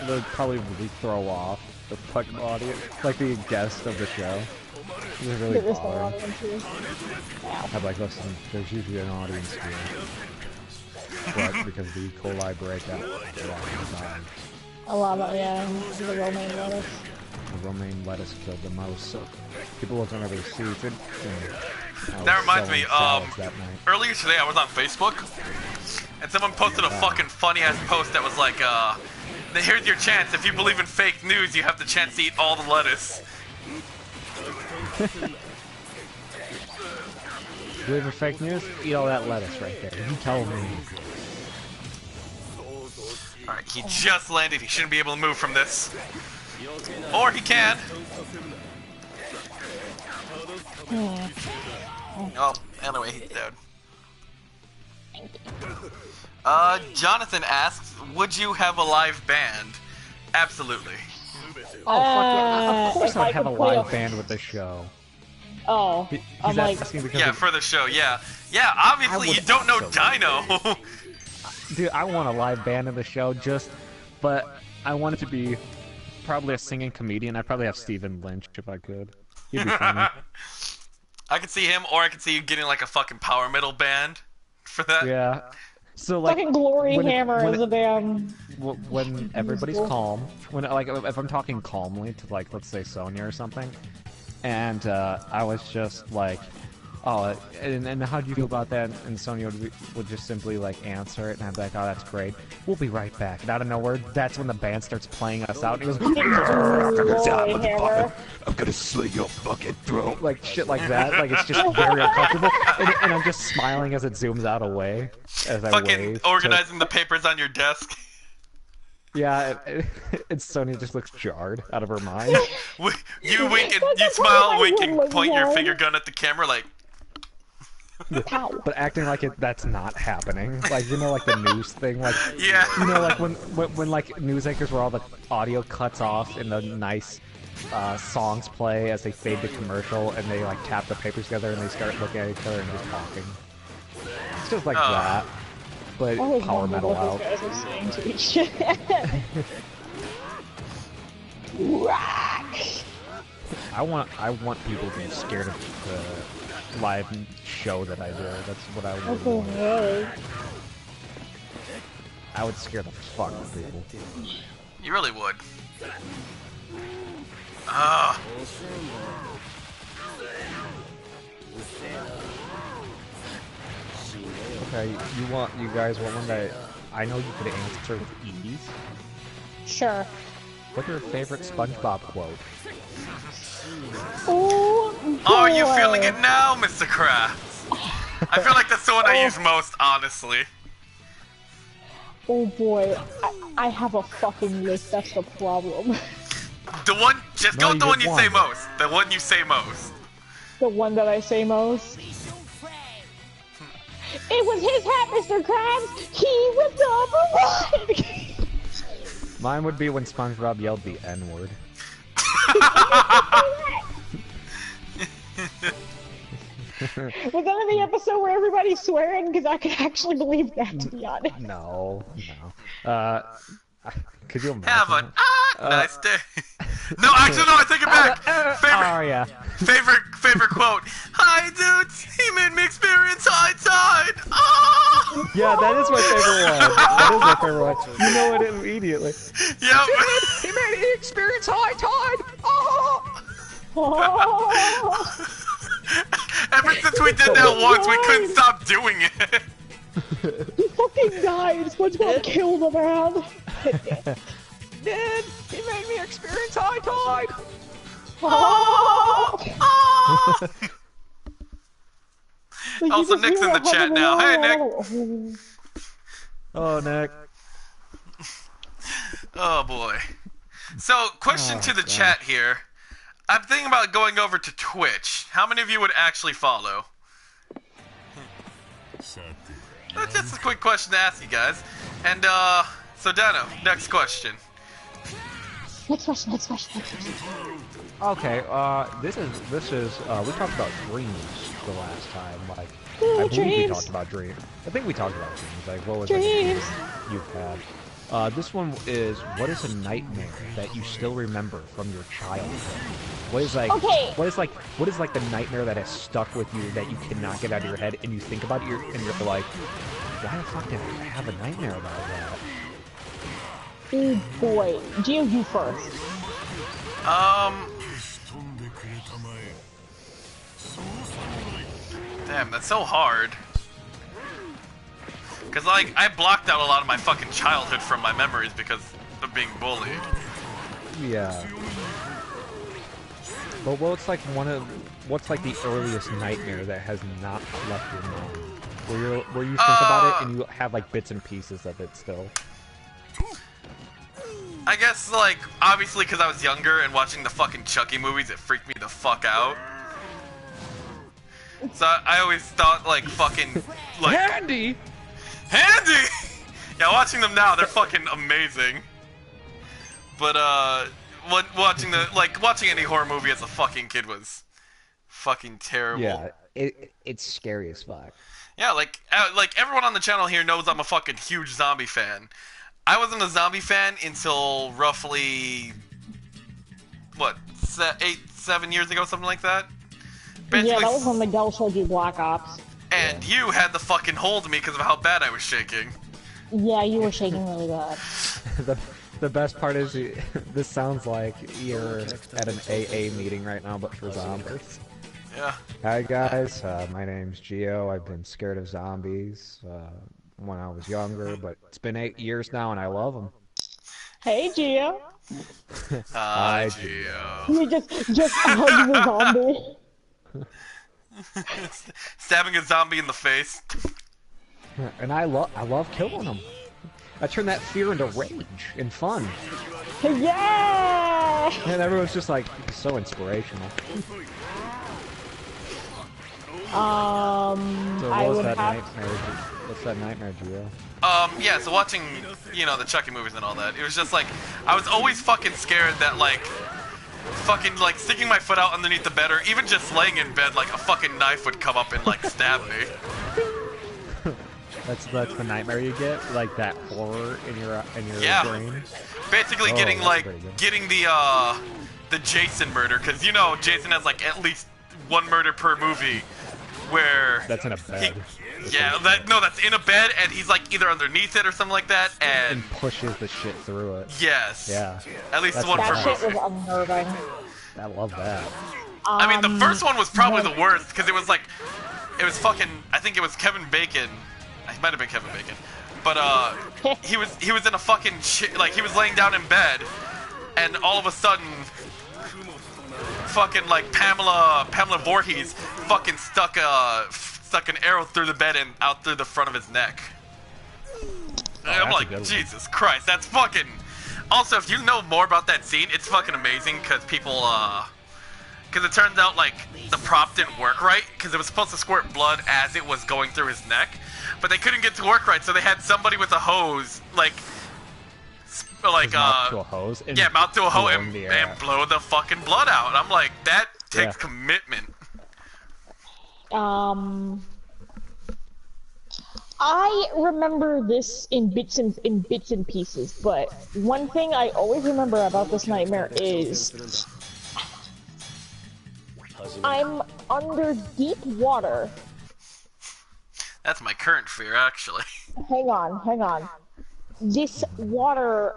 would probably really throw off the fucking audience, like the guest of the show. It was really boring. I'd like, listen, there's usually an audience here, but because the E. coli breakout, a lot of the romaine lettuce. The romaine lettuce killed the mouse, so people wasn't able to see it. That reminds me, earlier today I was on Facebook, and someone posted a fucking funny-ass post that was like, here's your chance, if you believe in fake news, you have the chance to eat all the lettuce. Believe in fake news? Eat all that lettuce right there. You tell me. Alright, he just landed, he shouldn't be able to move from this. Or he can. Oh, anyway, he's dead. Jonathan asks, would you have a live band? Absolutely. Oh, fuck yeah. Of course I'd have a live band with the show. Oh, I'm like... Yeah, for the show, yeah. Yeah, obviously you don't know Dino! Dude, I want a live band in the show, but I want it to be probably a singing comedian. I'd probably have Stephen Lynch if I could. He'd be funny. I could see him, or I could see you getting like a fucking power metal band for that. Yeah. So like, fucking Glory Hammer is a band. When everybody's calm, like if I'm talking calmly to like let's say Sonia or something, and I was just like, oh, and how do you feel about that? And Sonia would just simply like answer it, and I'd be like, oh, that's great. We'll be right back. And out of nowhere, that's when the band starts playing us out, and he goes, I'm gonna slit your fucking throat, like shit like that. Like it's just very uncomfortable, and I'm just smiling as it zooms out away as I wave. Organizing the papers on your desk. Yeah, and Sonia just looks jarred out of her mind. You wink and you smile, wink and point your finger gun at the camera like. But acting like that's not happening, like you know, like the news thing, like yeah, you know, like when like news anchors where all the audio cuts off and the nice songs play as they fade to commercial, and they like tap the papers together and they start looking at each other and just talking. It's just like that, but power metal out. Guys are saying to each other. I want people to be scared of the live show that I do. That's what I would want. I would scare the fuck out of people. You really would. Okay, you guys want one that I know you could answer with ease? Sure. What's your favorite SpongeBob quote? Oh, are you feeling it now, Mr. Krabs? I feel like that's the one I use most, honestly. Oh boy, I have a fucking list, that's the problem. The one, just go with the one you say most. The one you say most. The one that I say most? It was his hat, Mr. Krabs! He was number one! Mine would be when SpongeBob yelled the N-word. Was that in the episode where everybody's swearing? Because I could actually believe that, to be honest. No. Could you imagine? Have a nice day. No, actually, no, I take it back. Favorite quote. Hi, dudes. He made me experience high tide. Oh! Yeah, that is my favorite one. That is my favorite one. You know it immediately. Yep. He made me experience high tide. Oh! Oh. Ever since we did that once, we couldn't stop doing it. fucking died! SpongeBob killed a man! Did he made me experience high tide? Oh! Also, Nick's in the chat now. Hey, Nick! Oh, Nick. Oh, boy. So, question to the chat here. I'm thinking about going over to Twitch. How many of you would actually follow? That's just a quick question to ask you guys. And, so Dino, next question. Next question. Okay, this is, we talked about dreams the last time, like, Ooh, I believe we dreams. talked about dreams. I think we talked about dreams, like, what was Dreams. it you've had? This one is, what is a nightmare that you still remember from your childhood? What is like, Okay. what is like the nightmare that has stuck with you that you cannot get out of your head, and you think about it, and you're like, why the fuck did I have a nightmare about that? Oh boy. Gio, you first. Damn, that's so hard. Cause like, I blocked out a lot of my fucking childhood from my memories because of being bullied. Yeah. But what's like the earliest nightmare that has not left your mind? Where you think about it and you have like bits and pieces of it still. I guess, like, obviously because I was younger and watching the fucking Chucky movies, it freaked me the fuck out. So I always thought, like, fucking, like... Handy! Handy! Yeah, watching them now, they're fucking amazing. But, watching any horror movie as a fucking kid was fucking terrible. Yeah, it's scary as fuck. Yeah, like everyone on the channel here knows I'm a fucking huge zombie fan. I wasn't a zombie fan until roughly, what, 7 years ago, something like that? Basically, Yeah, that was when Miguel showed you Black Ops. And you had to fucking hold me because of how bad I was shaking. Yeah, you were shaking really bad. The best part is, this sounds like you're at an AA meeting right now, but for zombies. Yeah. Hi guys, my name's Gio. I've been scared of zombies when I was younger, but it's been 8 years now and I love them. Hey, Gio. Hi, Gio. You just hugged the zombie. Stabbing a zombie in the face. And I love killing them. I turn that fear into rage and fun. Yeah! And everyone's just like, so inspirational. So what's that nightmare, Gio? Yeah, so watching, the Chucky movies and all that, it was just like, I was always fucking scared that, like, sticking my foot out underneath the bed, or even just laying in bed, like, a fucking knife would come up and, like, stab me. That's the nightmare you get, like that horror in your brain. Basically, getting the Jason murder, because Jason has like at least one murder per movie, where that's in a bed. That's in a bed, and he's like either underneath it or something like that, and pushes the shit through it. Yes. Yeah. At least one per movie. That shit was unnerving. I love that. I mean, the first one was probably the worst, because it was fucking. I think it was Kevin Bacon. It might have been Kevin Bacon, but he was in a fucking he was laying down in bed, and all of a sudden, fucking like Pamela Voorhees fucking stuck an arrow through the bed and out through the front of his neck. And I'm like, Jesus Christ, that's fucking. Also, if you know more about that scene, it's fucking amazing because people because it turns out like the prop didn't work right because it was supposed to squirt blood as it was going through his neck. But they couldn't get to work right, so they had somebody with a hose, mouth to a hose. Mouth to a hose and blow the fucking blood out. I'm like, that takes commitment. I remember this in bits and pieces, but one thing I always remember about this nightmare is I'm under deep water. That's my current fear, actually. Hang on. This water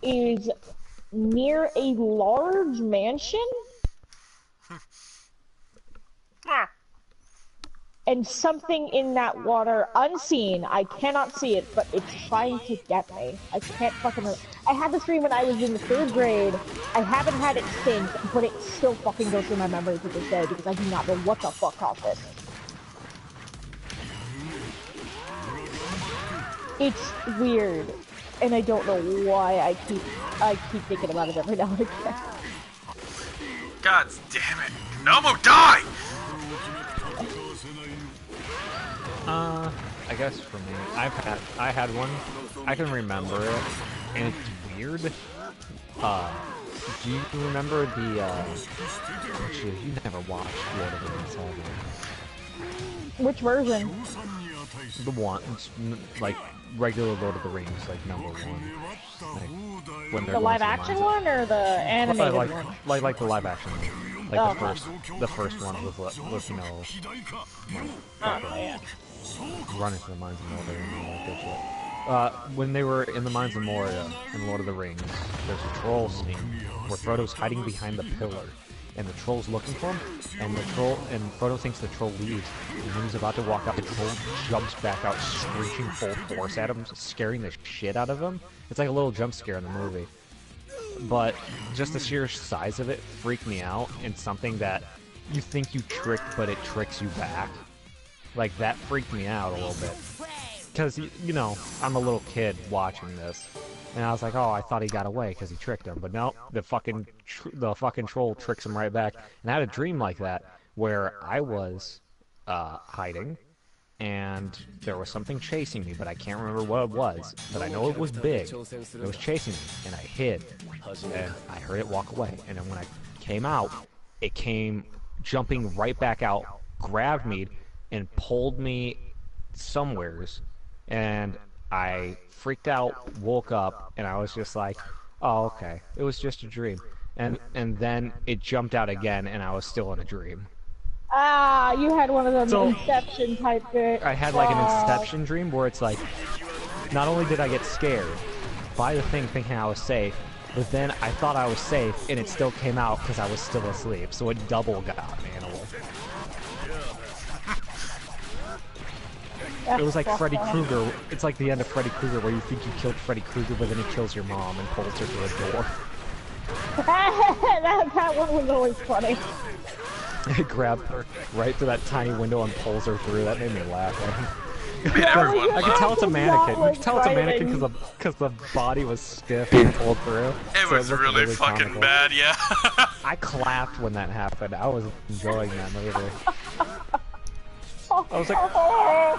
is near a large mansion? and something in that water, unseen, I cannot see it, but it's trying to get me. I can't fucking... I had this dream when I was in the 3rd grade. I haven't had it since, but it still fucking goes through my memory to this day because I do not know what the fuck caused it. It's weird, and I don't know why I keep thinking about it every now and again. God damn it. Nomu, die! I guess for me, I had one. I can remember it, and it's weird. Do you remember the? Actually, you never watched Lord of the Rings, have you? Which version? The one, like regular Lord of the Rings, like #1. Like, when The live action one or the animated one? Like the live action one. Like the first one with you know, Yeah. running through the mines of Moria and all that good shit. When they were in the mines of Moria in Lord of the Rings, there's a troll scene where Frodo's hiding behind the pillar, and the troll's looking for him, and Frodo thinks the troll leaves, and when he's about to walk out, the troll jumps back out, screeching full force at him, scaring the shit out of him. It's like a little jump scare in the movie. But just the sheer size of it freaked me out, and something that you think you tricked, but it tricks you back. Like, that freaked me out a little bit. Because, you know, I'm a little kid watching this. And I was like, oh, I thought he got away because he tricked him. But no, the fucking troll tricks him right back. And I had a dream like that where I was hiding, and there was something chasing me, but I can't remember what it was. But I know it was big. It was chasing me, and I hid. And I heard it walk away. And then when I came out, it came jumping right back out, grabbed me, and pulled me somewheres, and I freaked out, woke up, and I was just like, oh, okay, it was just a dream. And then it jumped out again, and I was still in a dream. Ah, you had one of them Inception type things. I had like an Inception dream where it's like, not only did I get scared by the thing thinking I was safe, but then I thought I was safe, and it still came out because I was still asleep, so it double got me in a way. It was like Freddy Krueger. It's like the end of Freddy Krueger where you think you killed Freddy Krueger, but then he kills your mom and pulls her through a door. that one was always funny. He grabbed her right through that tiny window and pulls her through. That made me laugh. I can tell it's a mannequin. You can tell it's a mannequin because the body was stiff and pulled through. It was really fucking comical. Bad, yeah. I clapped when that happened. I was enjoying that movie. I was like, oh.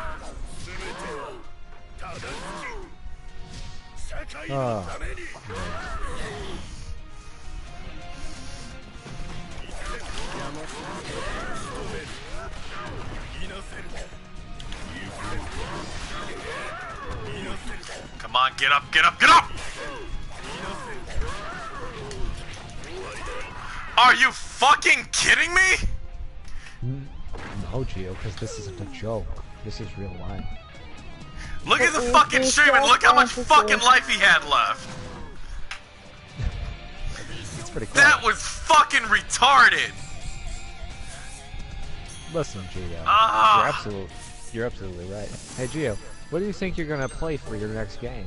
Come on, get up, get up, get up! Are you fucking kidding me? No, Gio, because this isn't a joke. This is real life. Look at the fucking stream and look how much fucking life he had left. It's pretty cool. That was fucking retarded. Listen, Gio, you're absolutely right. Hey, Gio, what do you think you're gonna play for your next game?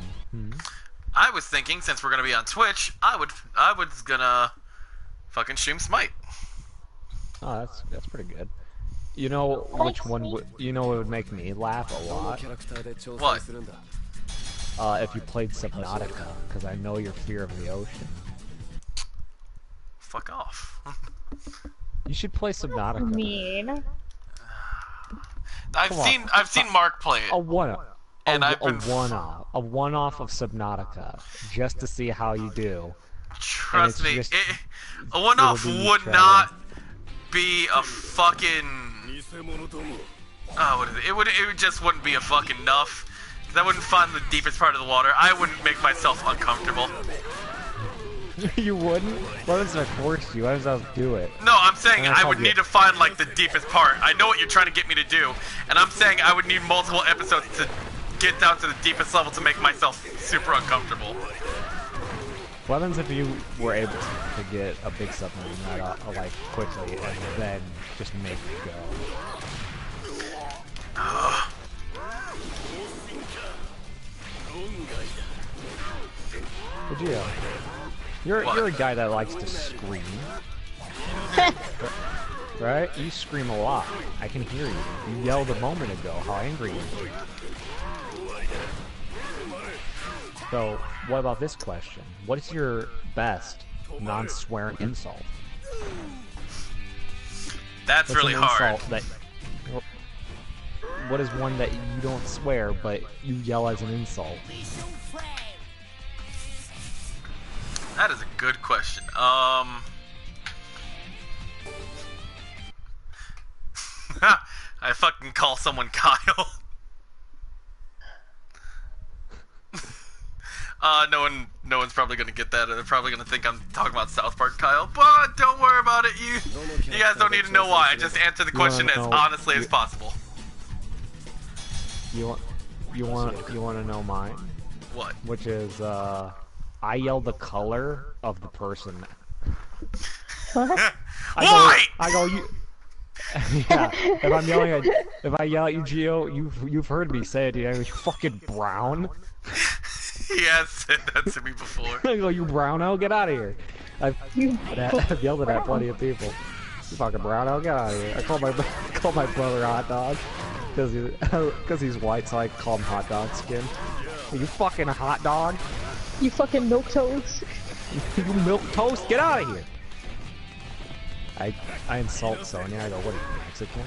I was thinking, since we're gonna be on Twitch, I was gonna fucking stream Smite. Oh, that's pretty good. You know which one would would make me laugh a lot? What? If you played Subnautica, because I know your fear of the ocean. Fuck off. You should play Subnautica. Mean. I've seen Mark play it. A one-off of Subnautica, just to see how you do. Trust me, a one-off would not be a fucking. Oh, what is it? It would just wouldn't be a fucking enough. Cause I wouldn't find the deepest part of the water. I wouldn't make myself uncomfortable. You wouldn't? Why does I force you? Why does I do it? No, I'm saying I would need to find like the deepest part. I know what you're trying to get me to do, and I'm saying I would need multiple episodes to get down to the deepest level to make myself super uncomfortable. What happens if you were able to get a big submarine like quickly and then just make it go? Gio, you're a guy that likes to scream. Right? You scream a lot. I can hear you. You yelled a moment ago how angry you were. So, what about this question? What is your best non-swearing insult? That's really hard. What is one that you don't swear, but you yell as an insult? That is a good question. I fucking call someone Kyle. No one's probably gonna get that, and they're probably gonna think I'm talking about South Park Kyle. But don't worry about it. You guys don't need to know why. I just answer the question as honestly as possible. You want to know mine? What? Which is I yell the color of the person. What? Why? I go you. Yeah, if I yell at you, Gio, you've heard me say it. You fucking brown. He has said that to me before. I go, you browno, get out of here. I've yelled at that plenty of people. You fucking browno, get out of here. I call my brother hot dog because he's white, so I call him hot dog skin. You fucking hot dog. You fucking milk toast. You milk toast, get out of here. I insult Sonia. I go, what are you, Mexican?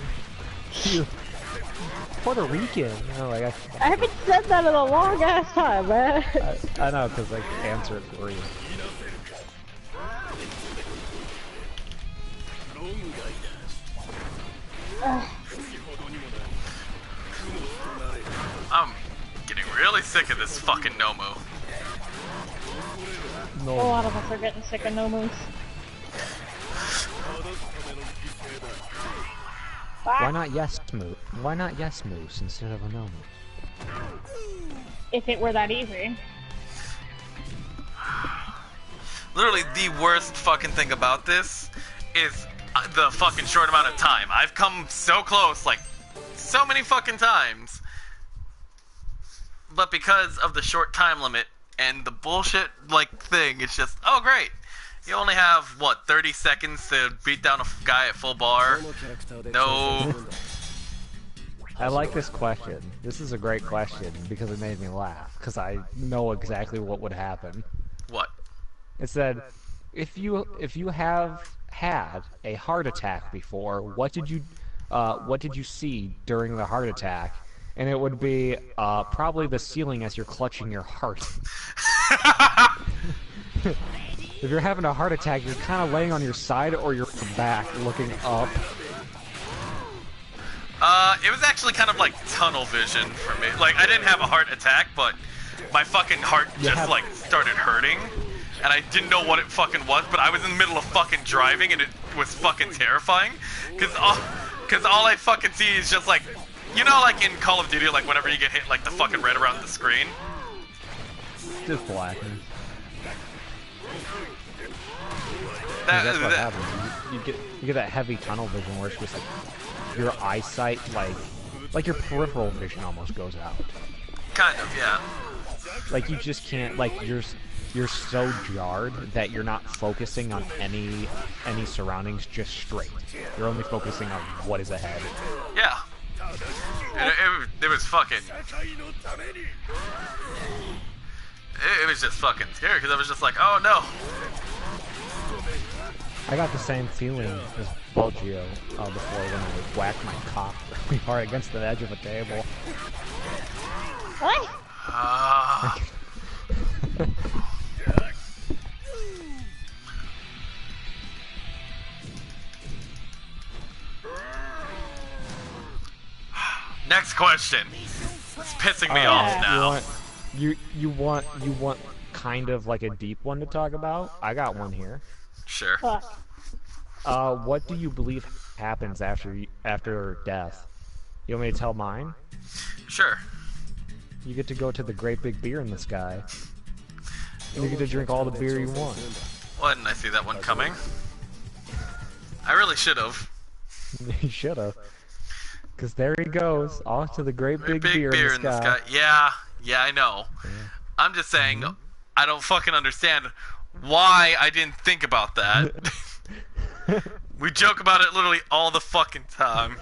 You Puerto Rican. You know, like I haven't said that in a long ass time, man. I know, because I can answer it for you. I'm getting really sick of this fucking Nomu. No. A lot of us are getting sick of Nomus. Why not yes moose? Why not yes moose instead of a no moose? If it were that easy. Literally, the worst fucking thing about this is the fucking short amount of time. I've come so close, like, so many fucking times. But because of the short time limit and the bullshit, like, thing, it's just, oh, great. You only have, what, 30 seconds to beat down a guy at full bar? No. I like this question. This is a great question because it made me laugh. Because I know exactly what would happen. What? It said, if you have had a heart attack before, what did you see during the heart attack? And it would be probably the ceiling as you're clutching your heart. If you're having a heart attack, you're kind of laying on your side or your back, looking up. It was actually kind of like tunnel vision for me. Like, I didn't have a heart attack, but my fucking heart just, like, started hurting. And I didn't know what it fucking was, but I was in the middle of fucking driving, and it was fucking terrifying. Cause all I fucking see is just, like, you know, like in Call of Duty, like, whenever you get hit, like, the fucking red around the screen? Just blackness. That's what happens. You get that heavy tunnel vision where it's just like your eyesight, like your peripheral vision almost goes out. Kind of, yeah. Like you just can't, like you're so jarred that you're not focusing on any surroundings, just straight. You're only focusing on what is ahead. Yeah. It was fucking. It was just fucking scary because I was just like, oh no. I got the same feeling as Belgio before when I whacked my cock really hard against the edge of a table. What? Next question. It's pissing me off now. You want kind of like a deep one to talk about? I got one here. Sure. What do you believe happens after death? You want me to tell mine? Sure. You get to go to the great big beer in the sky. And you get to drink all the beer you want. Why didn't I see that one coming? I really should have. You should have. Because there he goes, off to the great big beer in the sky. Yeah, I know. Yeah. I'm just saying, I don't fucking understand why I didn't think about that. We joke about it literally all the fucking time.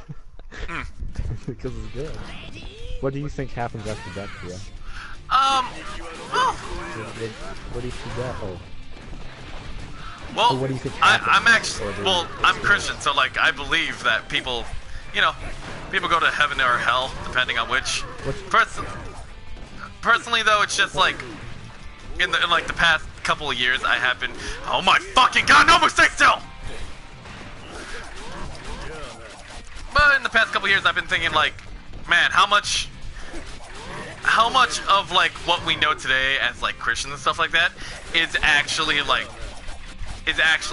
Because it's good. What do you think happens after death, yeah? Well, what do you suggest? Oh. Well, what do you think I'm actually, I'm Christian, so like I believe that people, you know, people go to heaven or hell depending on which. Personally, though, it's just like in like the past couple of years, I have been. Oh my fucking god! No, stay still. But in the past couple of years, I've been thinking like, man, how much of like what we know today as like Christians and stuff like that is actually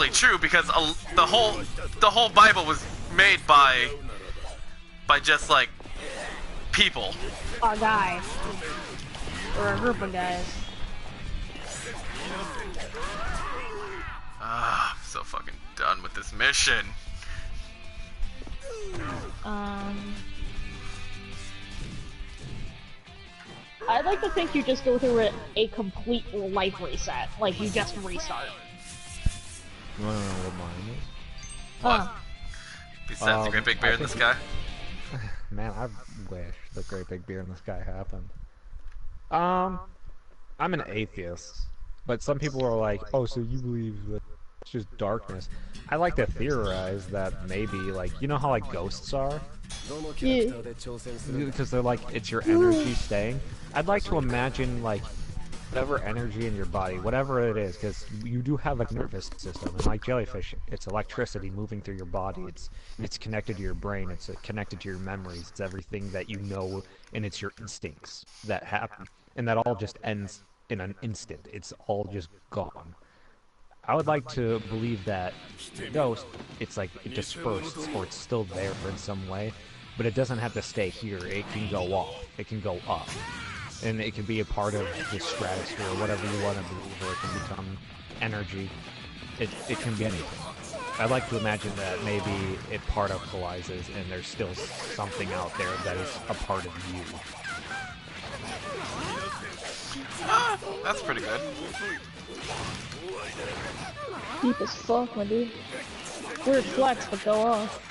true, because the whole Bible was made by just like people. A guy. Or a group of guys. I'm so fucking done with this mission. I'd like to think you just go through a complete life reset. Like, you just restart. You wanna know what mine is? What? Besides the great big bear in the sky? Man, I wish the great big beer in the sky happened. I'm an atheist, but some people are like, oh, so you believe that it's just darkness. I like to theorize that maybe, like, you know how, like, ghosts are? Yeah. Because they're like, it's your energy staying. I'd like to imagine, like, whatever energy in your body, whatever it is, because you do have a nervous system, and like jellyfish, it's electricity moving through your body, it's connected to your brain, it's connected to your memories, it's everything that you know, and it's your instincts that happen, and that all just ends in an instant. It's all just gone. I would like to believe that ghost, it's like it dispersed, or it's still there in some way, but it doesn't have to stay here. It can go off, it can go up. And it can be a part of the stratosphere, or whatever you want to believe, or it can become energy. It can be anything. I'd like to imagine that maybe it particleizes and there's still something out there that is a part of you. That's pretty good. Deep as fuck, my dude. Weird flex, but go off.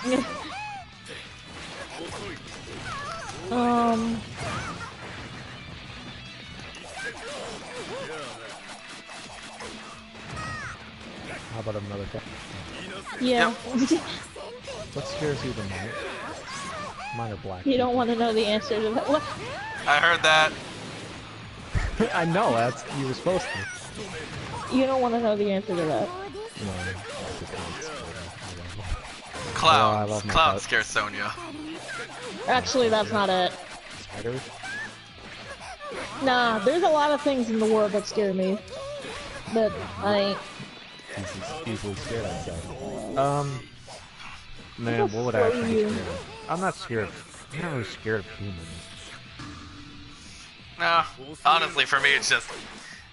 How about another question? Yeah. What scares you the most? Mine are black. You don't want to know the answer to that. What? I heard that. I know, that's you were supposed to. You don't want to know the answer to that. No, Clouds. Clouds scare Sonia. Actually, that's not it. Spiders? Nah, there's a lot of things in the world that scare me. But I ain't. Easily scared, I'd say. Man, what would I actually be scared of? I'm not scared. I'm not really scared of humans. Nah, honestly, for me, it's just,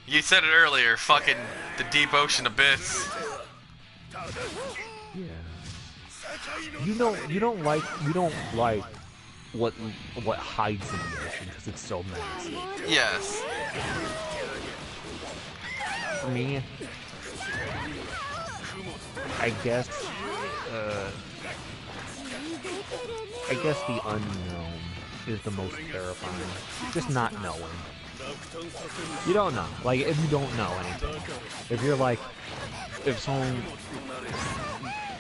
you said it earlier, fucking the deep ocean abyss. Yeah. You don't like what hides in the ocean because it's so massive. Yes. For me, I guess the unknown is the most terrifying. Just not knowing. You don't know. Like, if you don't know anything. If you're like, if someone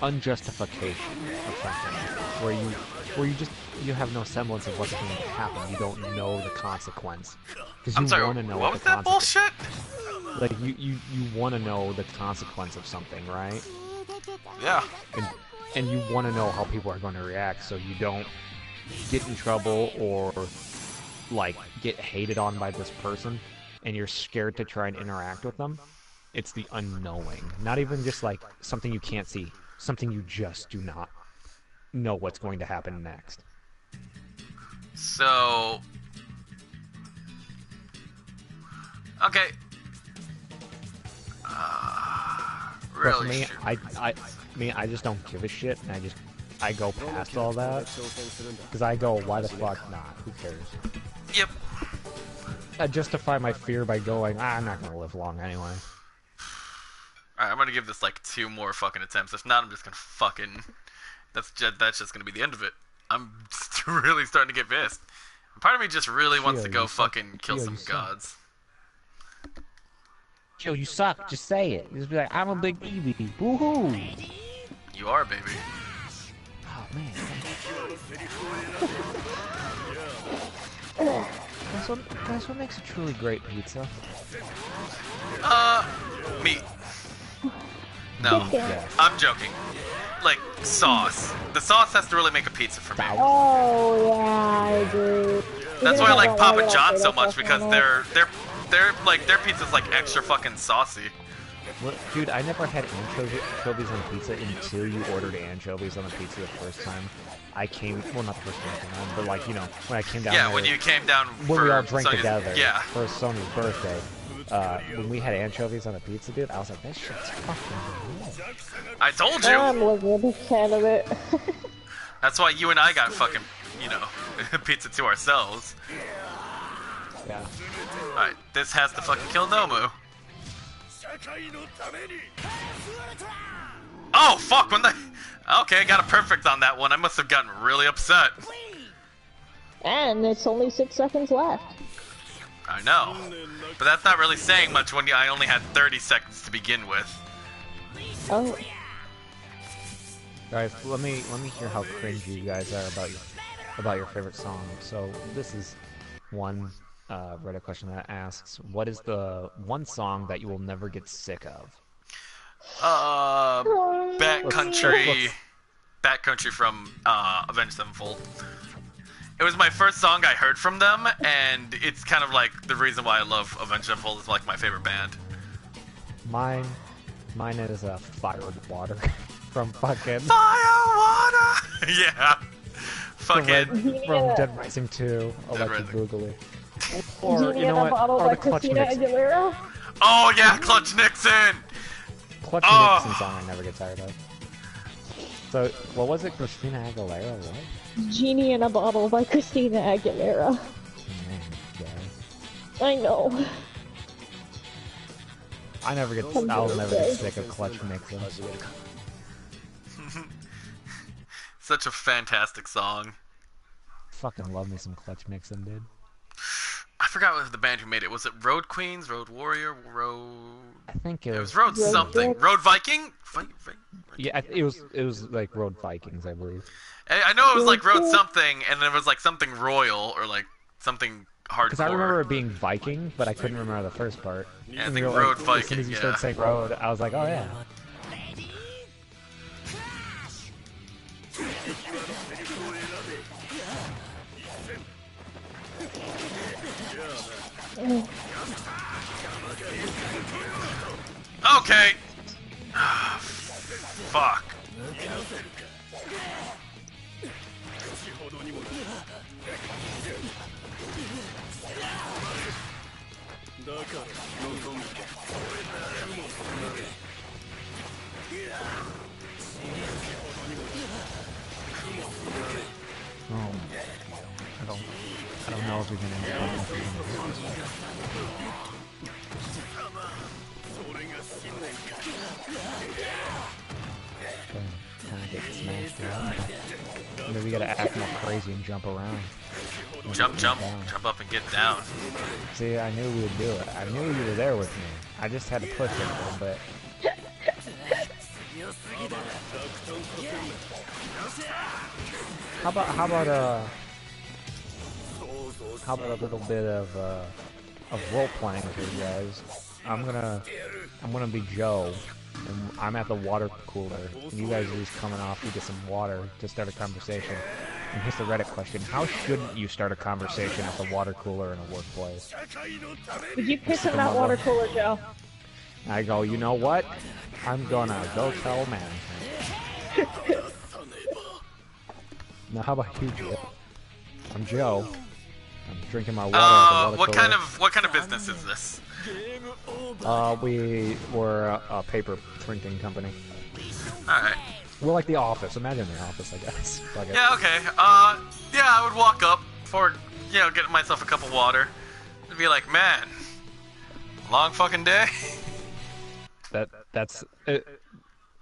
unjustification of something, where you have no semblance of what's going to happen. You don't know the consequence. Because you want to know what was that bullshit? Like, you want to know the consequence of something, right? Yeah. And you want to know how people are going to react, so you don't get in trouble or, like, get hated on by this person, and you're scared to try and interact with them. It's the unknowing. Not even just, like, something you can't see. Something you just do not know what's going to happen next. So... Okay. Really? For me, I just don't give a shit, and I just I go past all that. Because I go, why the fuck not? Who cares? Yep. I justify my fear by going, I'm not gonna live long anyway. Alright, I'm gonna give this like 2 more fucking attempts. If not, I'm just gonna fucking... That's just gonna be the end of it. I'm just really starting to get pissed. Part of me just really wants to go fucking kill some gods. Yo, you suck. Just say it. Just be like, I'm a big Eevee. Woohoo! You are, baby. Oh, man. Guys, what makes a truly great pizza? Meat. No, I'm joking. Like, sauce. The sauce has to really make a pizza for me. Oh, yeah, I agree. That's why I like Papa John's so much, because their pizza's like extra fucking saucy. Look, dude, I never had anchovies on pizza until you ordered anchovies on the pizza the first time. Well, not the first time, but like, you know, when I came down there, when you came down when we all drank Sonia's, together for Sonia's birthday. Mm-hmm. When we had anchovies on a pizza, dude, I was like, this shit's fucking good. I told you! I'm looking at the can of it. That's why you and I got fucking, you know, pizza to ourselves. Yeah. Alright, this has to fucking kill Nomu. Oh, fuck, Okay, I got a perfect on that one. I must have gotten really upset. And it's only 6 seconds left. I know. But that's not really saying much when I only had 30 seconds to begin with. Oh. Guys, let me hear how cringy you guys are about your favorite song. So this is one Reddit question that asks, what is the one song that you will never get sick of? Backcountry from Avenged Sevenfold. It was my first song I heard from them, and it's kind of like the reason why I love Avenged Sevenfold. Is like my favorite band. Mine is Fire and Water from fucking Fire Water. Yeah, fucking from Dead Rising 2, Electric Boogaloo. Or you know what? Or the Clutch Nixon. Oh yeah, Clutch Nixon. Clutch Nixon song I never get tired of. So, what was it? Christina Aguilera? What? Genie in a Bottle by Christina Aguilera. Man, guys. I know. I'll never get sick of Clutch Nixon. Such a fantastic song. Fucking love me some Clutch Nixon, dude. I forgot what the band who made it. Was it Road Queens, Road Warrior, I think it was Road something. Road Viking? Yeah, it was like Road Vikings, I believe. I know it was like Road something, and then it was like something royal, or like something hardcore. Because I remember it being Viking, but I couldn't remember the first part. Yeah, I think Road Viking, as soon as you started saying Road, I was like, oh yeah. Okay. Fuck. I don't know if we can end up kind of get smashed out. Maybe we gotta act more crazy and jump around. Jump up and get down. See, I knew we would do it. I knew you were there with me. I just had to push it a little bit. How about a little bit of role playing for you guys? I'm gonna be Joe, and I'm at the water cooler. And you guys are just coming off to get some water to start a conversation. And here's the Reddit question: how shouldn't you start a conversation at the water cooler in a workplace? Did you piss in that water cooler, Joe? I go, you know what? I'm gonna go tell management. Now, how about you, Joe? I'm Joe. I'm drinking my water at the water cooler. What kind of business is this? We were a paper printing company. Alright. We're like the office. Imagine the office, I guess. Fuck it. Yeah, okay. Yeah, I would walk up for, getting myself a cup of water. And be like, man, long fucking day. That's it.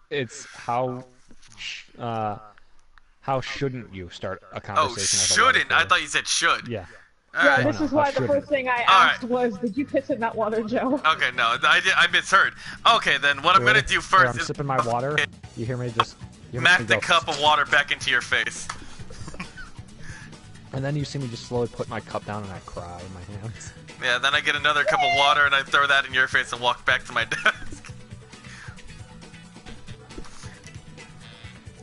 It's how shouldn't you start a conversation? Oh, with shouldn't? I thought you said should. Yeah. Yeah, this is why the first thing I asked was, did you piss in that water, Joe? Okay, no, I misheard. Okay, then what I'm gonna do first I'm is sipping my water. You hear me just smack the cup of water back into your face. And then you see me just slowly put my cup down and I cry in my hands. Yeah, then I get another cup of water and I throw that in your face and walk back to my desk.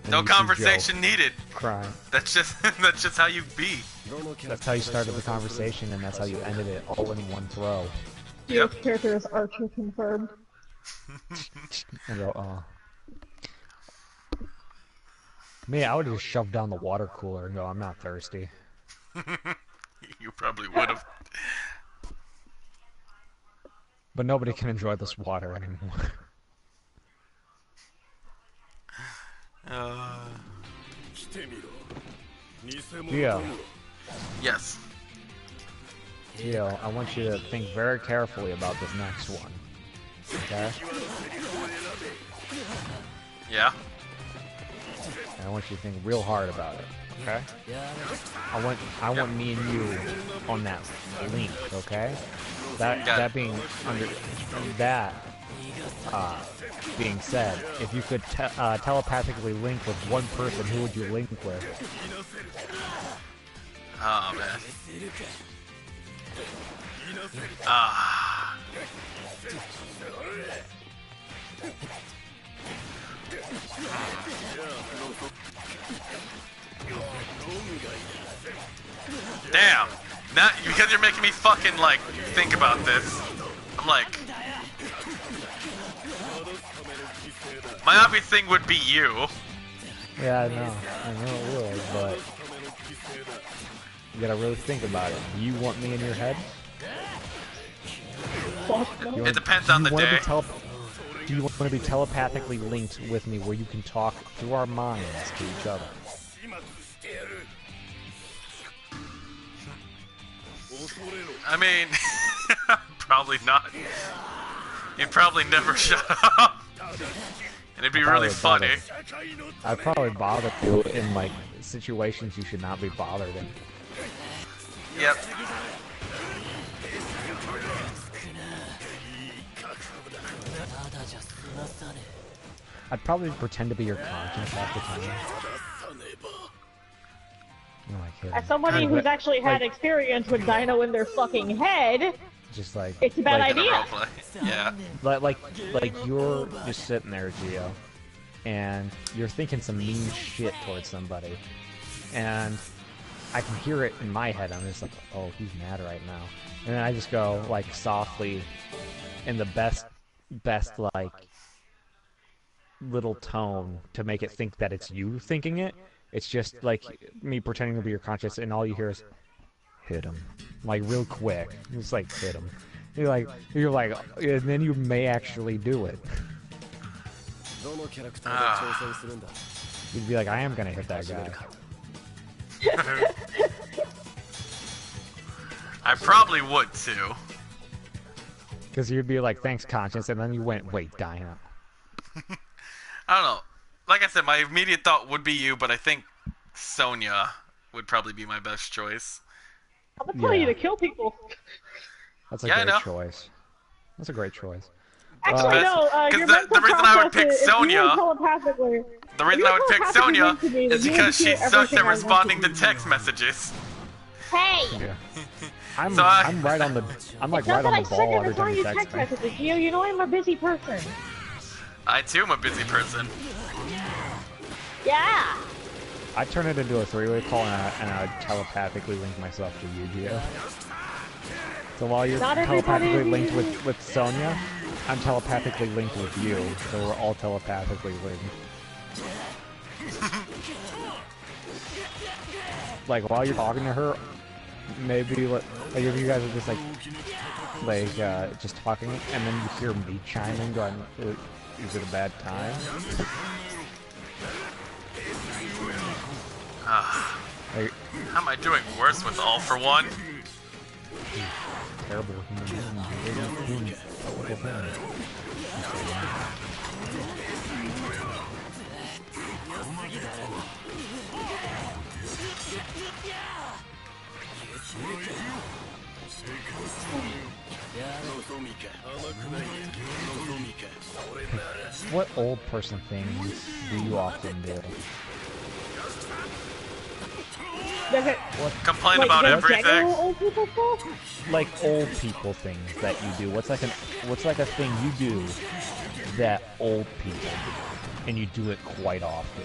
No conversation needed. Cry. That's just how you be. That's how you started the conversation, and that's how you ended it, all in one throw. Your character is Archer confirmed. And go, oh. Me, I would have just shoved down the water cooler and go, I'm not thirsty. You probably would have. But nobody can enjoy this water anymore. Gio. Yes. Gio, I want you to think very carefully about this next one. Okay? Yeah? And I want you to think real hard about it. Okay? I want me and you on that link, okay? That being said, if you could telepathically link with one person, who would you link with? Oh man. Damn. Now, because you're making me fucking like think about this. I'm like, my obvious thing would be you. Yeah, I know it would, but you gotta really think about it. Do you want me in your head? It depends on the day. Do you want to be telepathically linked with me where you can talk through our minds to each other? I mean, probably not. You'd probably never shut up. And it'd be really funny. I'd probably bother you in like situations you should not be bothered in. Yep. I'd probably pretend to be your conscience half the time. As somebody who's actually had experience with Dino in their fucking head, just like it's a bad idea. Yeah. Like you're just sitting there, Gio, and you're thinking some mean shit towards somebody, and I can hear it in my head. I'm just like, oh, he's mad right now, and then I just go like softly, in the best like little tone to make it think that it's you thinking it. It's just like me pretending to be your conscience, and all you hear is, hit him. Like, real quick. Just like, hit him. You're like, and then you may actually do it. You'd be like, I am gonna hit that guy. I probably would too. Because you'd be like, thanks, conscience, and then you went, wait, Dino. I don't know. Like I said, my immediate thought would be you, but I think Sonia would probably be my best choice. I'm gonna tell you to kill people. That's a great choice. That's a great choice. Actually, no. Your the reason I would pick Sonia, the reason I would pick Sonia is because she sucks at responding to text messages. Hey. Yeah. I'm right on the right on the ball every time you text me. You know I'm a busy person. I too am a busy person. Yeah. I turn it into a three-way call and I telepathically link myself to you, Gio. So while you're telepathically linked with Sonia, I'm telepathically linked with you. So we're all telepathically linked. Like while you're talking to her, maybe like if you guys are just just talking, and then you hear me chime in, going, "Is it a bad time?" Like, how am I doing worse with All for One? terrible human being. What old person things do you often do? Does it Complain like about the everything. general old people stuff? Like old people things that you do. What's like a thing you do that old people do, and you do it quite often?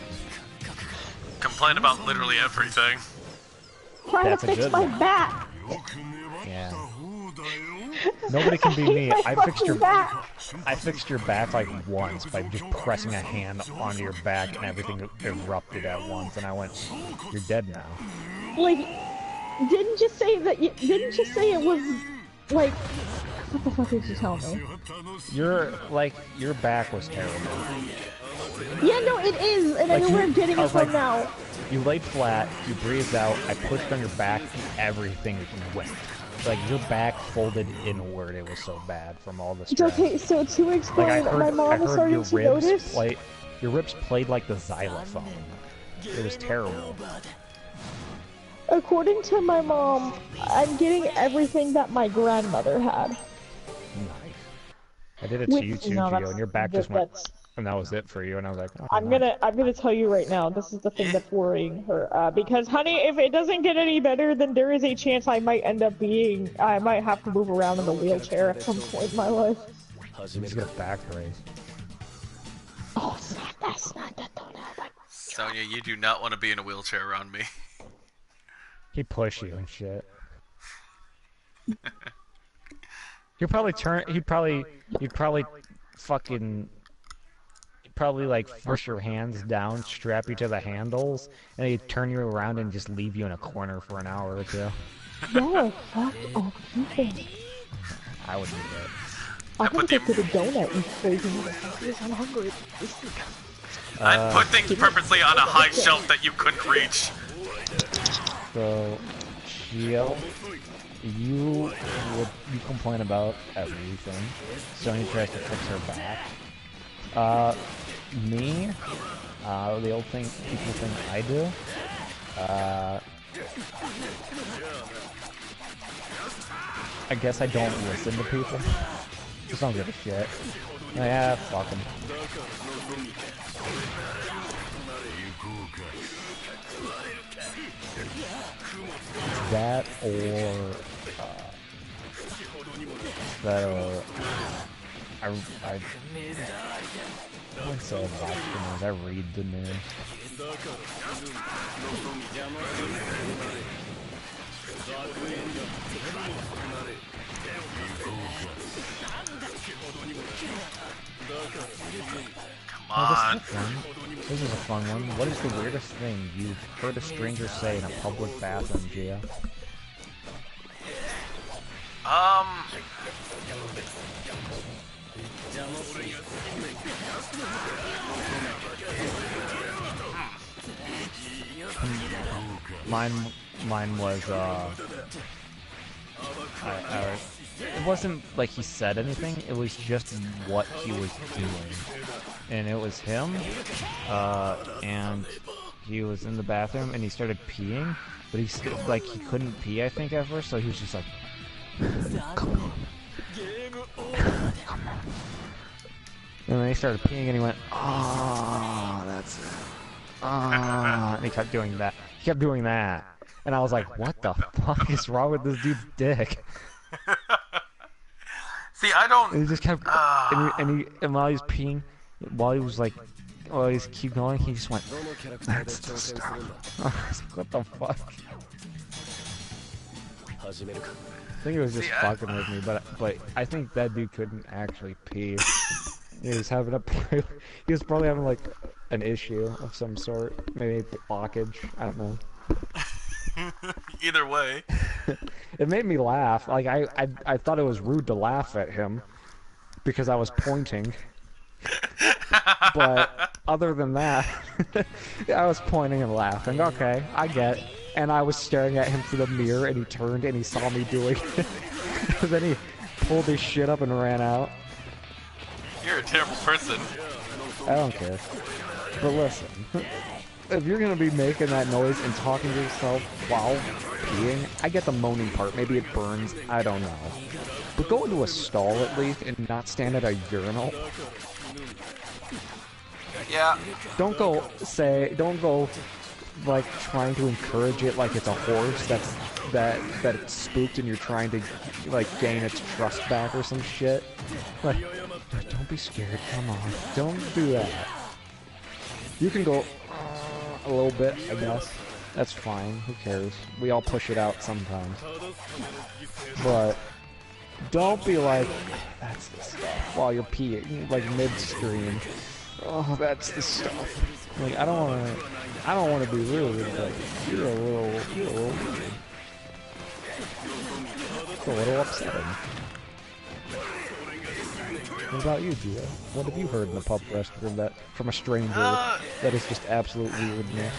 Complain about literally everything. Trying That's to a fix good my one. back. Yeah. Nobody can be me. I fixed your back. I fixed your back like once by just pressing a hand onto your back and everything erupted at once, and I went, "You're dead now." Like, didn't you say that? Didn't you say it was like? What the fuck did you tell me? Your back was terrible. Yeah, no, it is, and I Like know where I'm getting I it was from like, now. You laid flat, you breathed out, I pushed on your back, and everything went. Like, your back folded inward, it was so bad from all the stress. Okay, so to explain, Like, my mom is starting to notice. Your ribs played like the xylophone. It was terrible. According to my mom, I'm getting everything that my grandmother had. Nice. I did it to you too, Gio, and your back just went, that's- and that was it for you, and I was like, oh, I'm gonna tell you right now, this is the thing that's worrying her. Because honey, if it doesn't get any better, then there is a chance I might have to move around in the wheelchair at some point in my life. You just get a back brace. Oh, that's not that though. Sonia, you do not want to be in a wheelchair around me. He'd push you and shit. He'd probably like push your hands down, strap you to the handles, and he'd turn you around and just leave you in a corner for an hour or two. Yeah, fuck off people. I would do that. I'm gonna go get a donut, you crazy motherfuckers. I'm hungry. I'd put things purposely on a high shelf that you couldn't reach. So, Gio, you complain about everything. Sonya tries to fix her back. Me, the old thing people think I do. I guess I don't listen to people. Just don't give a shit. Yeah, fuck them. That or I wouldn't say I watch the news, I read the news. Come on. This is a fun one. What is the weirdest thing you've heard a stranger say in a public bathroom, Gio? Mine was, it wasn't like he said anything, it was just what he was doing. And it was him, and he was in the bathroom and he started peeing, but he still, like, he couldn't pee, I think, at first, so he was just like, come on. Come on. And then he started peeing and he went, oh, that's it. And he kept doing that. He kept doing that. And I was like, what the fuck is wrong with this dude's dick? See, I don't... And he just kept... and while he was peeing, while he was like... While he was keep going, he just went, that's the stuff. I was like, what the fuck? I think he was just fucking with me, but I think that dude couldn't actually pee. He was having he was probably having like an issue of some sort, maybe blockage. I don't know. Either way, it made me laugh. Like I thought it was rude to laugh at him because I was pointing, but other than that, I was pointing and laughing. Okay, I get it. And I was staring at him through the mirror, and he turned and he saw me doing it. Then he pulled his shit up and ran out. You're a terrible person. I don't care. But listen, if you're gonna be making that noise and talking to yourself while peeing, I get the moaning part. Maybe it burns. I don't know. But go into a stall at least and not stand at a urinal. Yeah. Don't go like trying to encourage it like it's a horse that it's spooked and you're trying to like gain its trust back or some shit. Like, don't be scared. Come on, don't do that. You can go a little bit, I guess. That's fine. Who cares? We all push it out sometimes. But don't be like, that's the stuff while you're peeing, like midstream. Oh, that's the stuff. Like, I don't want to be rude, but you're a little weird. It's a little upsetting. What about you, Gio? What have you heard in the pub restroom from a stranger that is just absolute weirdness?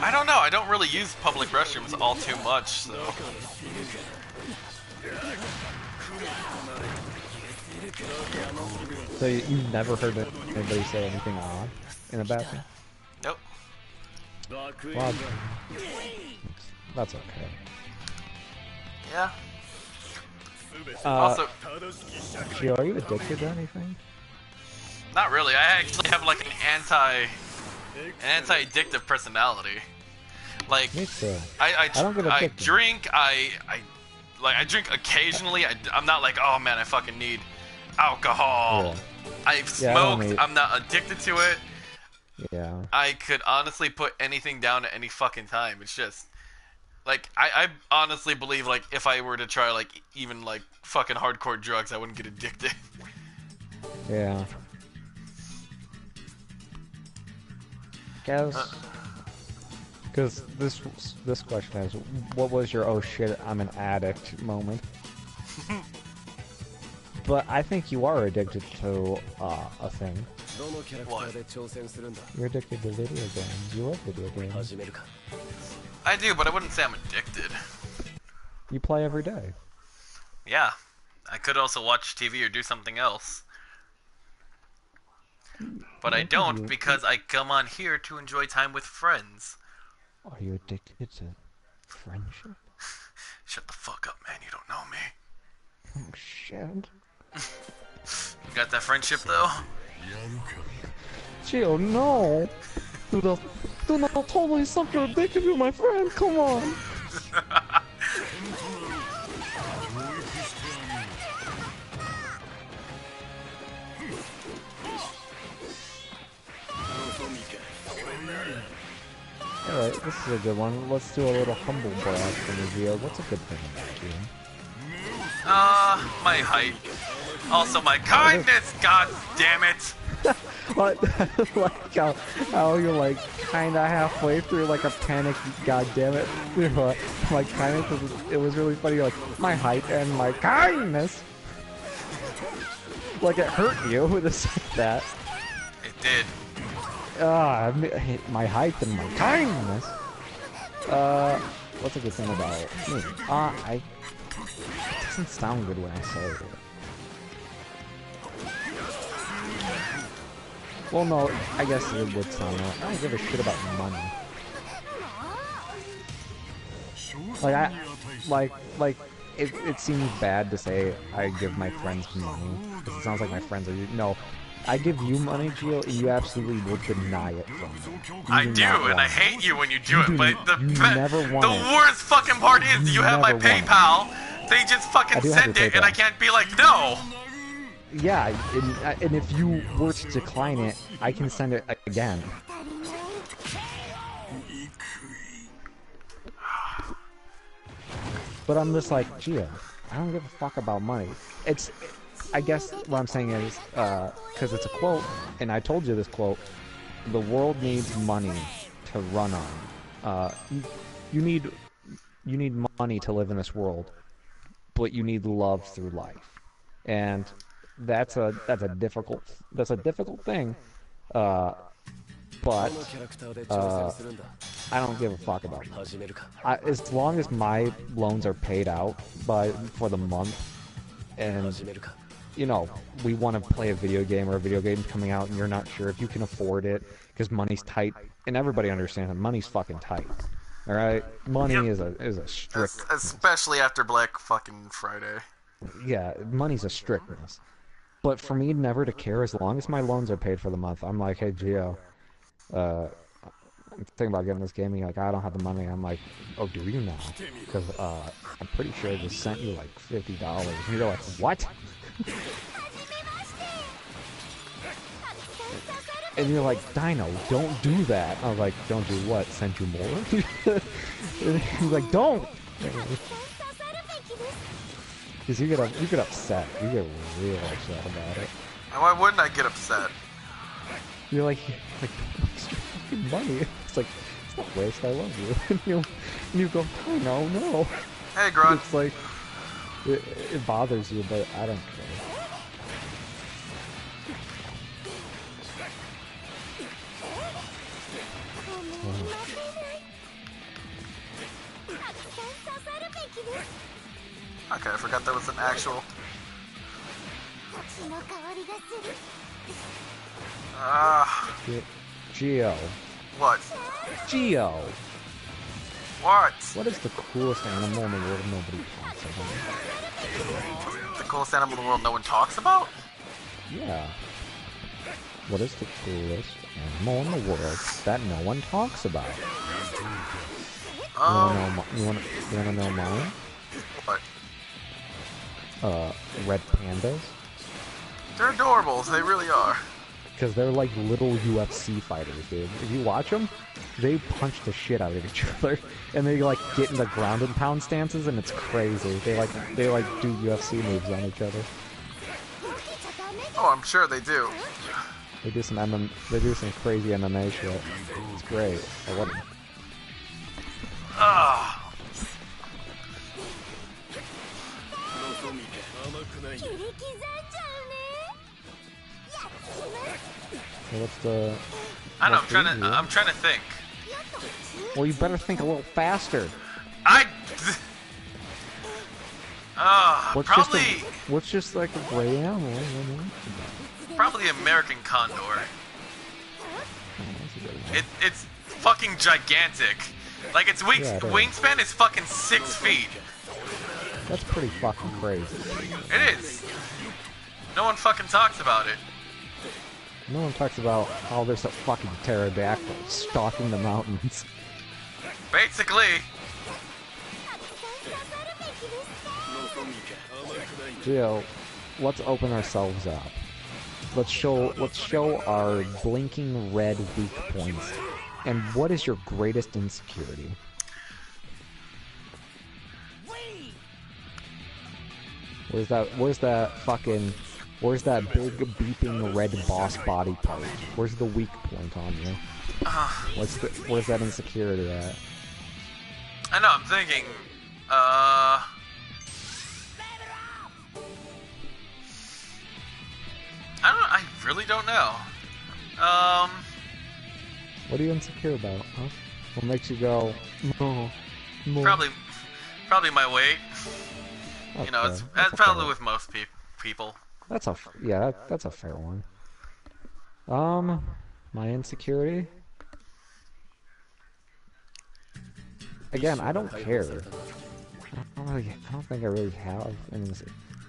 I don't know. I don't really use public restrooms all too much, so. So you've never heard anybody say anything odd in a bathroom? Nope. Well, that's okay. Yeah. Also, Gio, are you addicted to anything? Not really. I actually have like an anti-addictive personality. Like, Me too. I don't get I addicted. drink. I drink occasionally. I'm not like, oh man, I fucking need alcohol. Yeah. I've Yeah, I don't smoked. need- I'm not addicted to it. Yeah. I could honestly put anything down at any fucking time. It's just like I honestly believe like if I were to try like even like fucking hardcore drugs, I wouldn't get addicted. Yeah. Guess. Because this question is, what was your oh shit I'm an addict moment? But I think you are addicted to a thing. What? You're addicted to video games. You love video games. I do, but I wouldn't say I'm addicted. You play every day. Yeah. I could also watch TV or do something else. But I don't because I come on here to enjoy time with friends. Are you addicted to friendship? Shut the fuck up, man. You don't know me. Oh shit. You got that friendship though? Gio, no! Do not totally suck your dick if you're my friend, come on! Alright, this is a good one. Let's do a little humble brag from you, Gio. What's a good thing about you? My height. Also my kindness, god damn it! Like how you're like kinda halfway through like a panic, goddammit. Like kindness, it was really funny. You're like, my height and my kindness. Like it hurt you to say that. It did. My height and my kindness. What's a good thing about me? It doesn't sound good when I say it. Well, no, I guess it would sound like, I don't give a shit about money. Like, it seems bad to say I give my friends money, because it sounds like my friends are, no. I give you money, Gio, and you absolutely will deny it from me. I do, and I hate you when you do it, but the worst fucking part is you have my PayPal, they just fucking send it, and I can't be like, no! Yeah, and if you were to decline it, I can send it again. But I'm just like, Gio, I don't give a fuck about money. I guess what I'm saying is, because it's a quote, and I told you this quote, the world needs money to run on. You need money to live in this world, but you need love through life. And that's a difficult thing, But I don't give a fuck about it. As long as my loans are paid out for the month, and you know, we want to play a video game or a video game's coming out and you're not sure if you can afford it because money's tight, and everybody understands that money's fucking tight. All right, money is a strict, especially after Black fucking Friday. Yeah, money's a strictness. But for me never to care, as long as my loans are paid for the month, I'm like, hey Gio, I'm thinking about getting this game. And you're like, I don't have the money. I'm like, oh, do you now? Because I'm pretty sure I just sent you like $50. And you're like, what? And you're like, Dino, don't do that. I was like, don't do what? Send you more? And he's like, don't! Because you get upset. You get real upset about it. And why wouldn't I get upset? You're like waste your fucking money. It's like, it's not waste, I love you. And you go, Dino, no. Hey, Grunt. It's like, it bothers you, but I don't care. Okay, I forgot there was an actual... Gio. What? Gio! What? What is the coolest animal in the world nobody talks about? The coolest animal in the world no one talks about? Yeah. What is the coolest animal in the world that no one talks about? You wanna know mine? What? Red pandas. They're adorable, they really are. Because they're like little UFC fighters, dude. If you watch them, they punch the shit out of each other, and they like get into ground and pound stances, and it's crazy. They like do UFC moves on each other. Oh, I'm sure they do. They do some crazy MMA shit. It's great. I love it. So what's the? I know. I'm trying to think. Well, you better think a little faster. What's just like a gray animal? Probably American condor. It's fucking gigantic. Like its wingspan is fucking 6 feet. That's pretty fucking crazy. It is. No one fucking talks about it. No one talks about how there's a fucking pterodactyl stalking the mountains. Basically. Gio, let's open ourselves up. Let's show our blinking red weak points. And what is your greatest insecurity? Where's that big beeping red boss body part? Where's the weak point on you? Where's that insecurity at? I know, I'm thinking, I really don't know. What are you insecure about, huh? What makes you go, no. Probably my weight. That's you know, fair. that's probably with most people. That's a fair one. My insecurity. Again, I don't care. I don't think I really have any.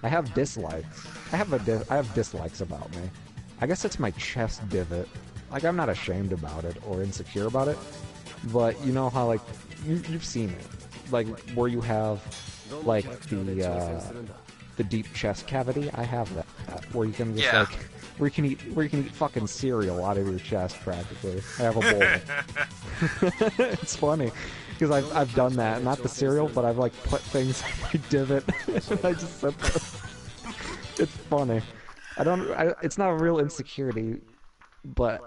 I have dislikes. I have dislikes about me. I guess it's my chest divot. Like, I'm not ashamed about it or insecure about it, but you know how, like, you've seen it, like where you have like the deep chest cavity. I have that where you can just like where you can eat fucking cereal out of your chest practically. I have a bowl. It's funny because I've done that, not the cereal, but I've like put things in my divot and I just sit there. It's funny. It's not a real insecurity, but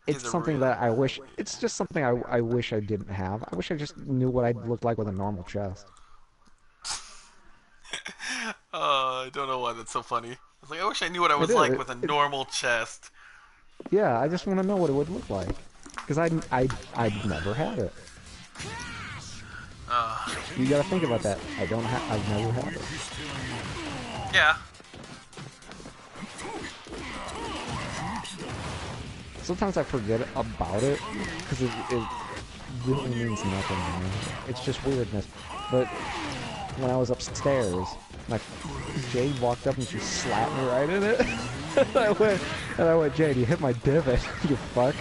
it's something that I wish. It's just something I wish I didn't have. I wish I just knew what I'd look like with a normal chest. I don't know why that's so funny. I was like, I wish I knew what I was like with a normal chest. Yeah, I just want to know what it would look like. Because I've never had it. You gotta think about that. I've never had it. Yeah. Sometimes I forget about it, because it really means nothing to me. It's just weirdness. But when I was upstairs, Jade walked up and she slapped me right in it. and I went, Jade, you hit my divot, you fuck.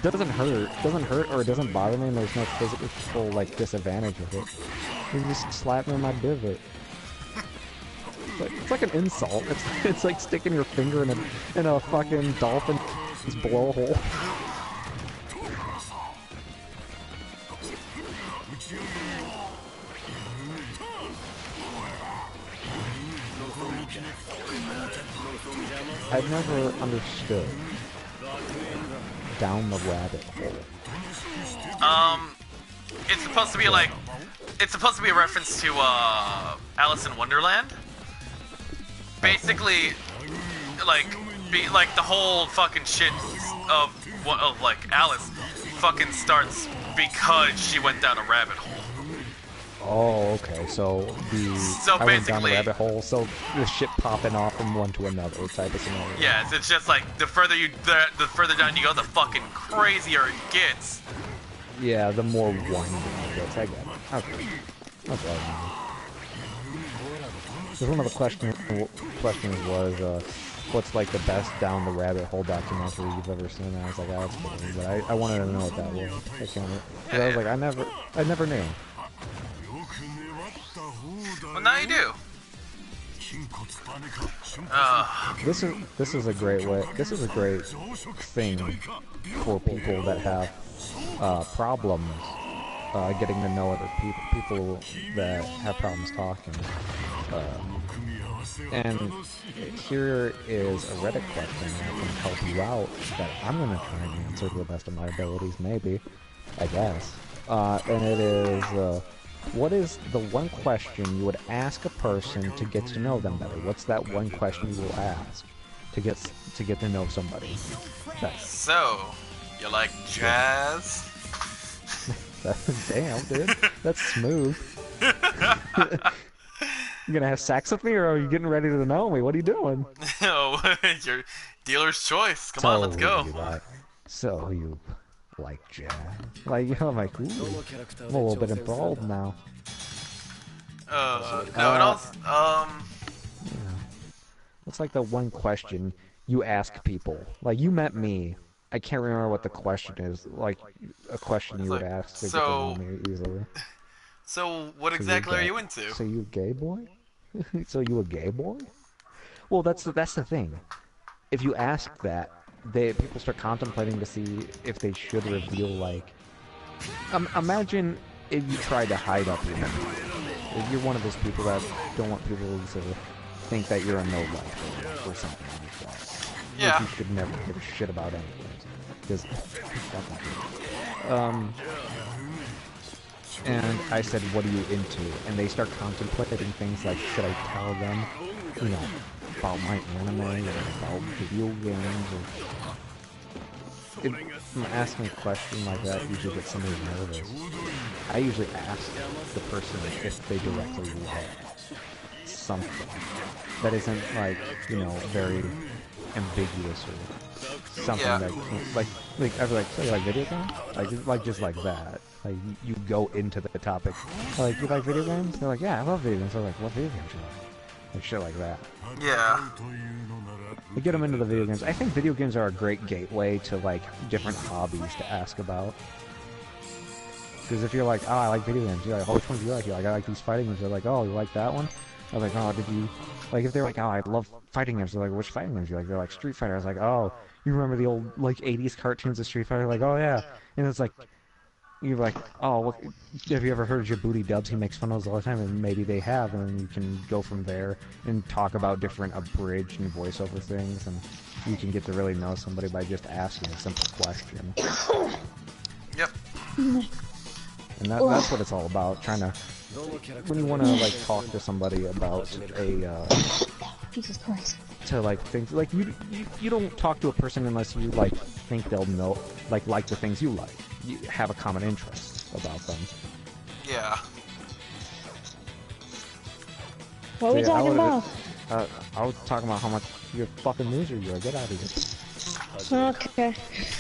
Doesn't hurt or it doesn't bother me, and there's no physical like disadvantage of it. You just slap me in my divot. It's like an insult. It's like sticking your finger in a fucking dolphin's blowhole. I've never understood down the rabbit hole. It's supposed to be like, it's supposed to be a reference to Alice in Wonderland. Basically, like the whole fucking shit of like Alice fucking starts because she went down a rabbit hole. Oh, okay. So I went down the rabbit hole. So the shit popping off from one to another type of scenario. Yes, it's just like the further down you go, the fucking crazier it gets. Yeah, the more winding it gets. I get it. Okay. That's all I know. Because one of the questions was, what's like the best down the rabbit hole documentary you've ever seen? And I was like, oh, that's funny, but I wanted to know what that was. I was like, I never knew. Well, now you do. This is a great way. This is a great thing for people that have problems getting to know other people that have problems talking. And here is a Reddit question that can help you out that I'm going to try and answer to the best of my abilities, maybe, I guess. And it is, what is the one question you would ask a person to get to know them better? What's that one question you will ask to get to know somebody better? So, you like jazz? Damn, dude. That's smooth. You gonna have sex with me, or are you getting ready to know me? What are you doing? Oh, your dealer's choice. Come on, let's go. So you like jazz? Like, I'm like, ooh, I'm a little bit involved now. No, it also, yeah. What's like the one question you ask people? Like, you met me. I can't remember what the question is. Like, a question you would ask to get to know me easily. So, what exactly are you into? So you a gay boy? So you a gay boy? Well, that's the thing. If you ask that, people start contemplating to see if they should reveal, like... imagine if you tried to hide up your identity. If you're one of those people that don't want people to think that you're a no-lifer or something like that. Yeah. Like you should never give a shit about anything. Because that's not good. And I said, what are you into? And they start contemplating things like, should I tell them, you know, about my anime or about video games? Or... If I'm asking a question like that, usually gets somebody nervous. I usually ask the person if they directly like something that isn't like, you know, very ambiguous or something that like I'd be like, so you like video games? Like just like that. Like you go into the topic. Like, you like video games? They're like, yeah, I love video games. They're like, what video games do you like? Like shit like that. Yeah. We get them into the video games. I think video games are a great gateway to like different hobbies to ask about. Because if you're like, oh, I like video games, you're like, oh, which ones do you like? You're like, I like these fighting games. They're like, oh, you like that one? I was like, oh, did you... Like, if they're like, oh, I love fighting games, they're like, which fighting games do you like? They're like, Street Fighter. I was like, oh, you remember the old, like, 80s cartoons of Street Fighter? Like, oh, yeah. And it's like, you're like, oh, well, have you ever heard of Djibouti Dubs? He makes fun of those all the time, and maybe they have, and then you can go from there and talk about different abridged and voiceover things, and you can get to really know somebody by just asking a simple question. Yep. And that's what it's all about, trying to... When you want to, like, talk to somebody about a, Jesus Christ. to like things like you don't talk to a person unless you like think they'll know like the things you like. You have a common interest about them. Yeah. What are we talking about? I was talking about how much you're a fucking loser you are. Get out of here. Okay.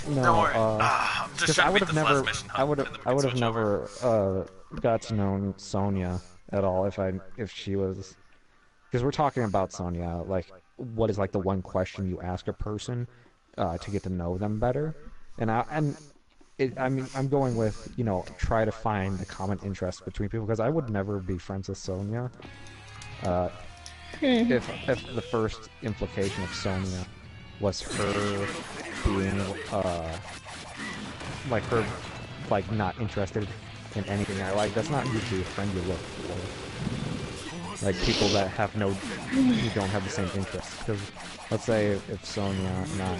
No, Don't worry. I'm just trying to beat this last mission. I would have never got to know Sonia at all if she was, because we're talking about Sonia. Like, what is like the one question you ask a person to get to know them better? I'm going with, you know, try to find a common interest between people, because I would never be friends with Sonia. If the first implication of Sonia was her being like her like not interested in anything I like, that's not usually a friend you look for. Like people that have you don't have the same interests. Because let's say if Sonia and I,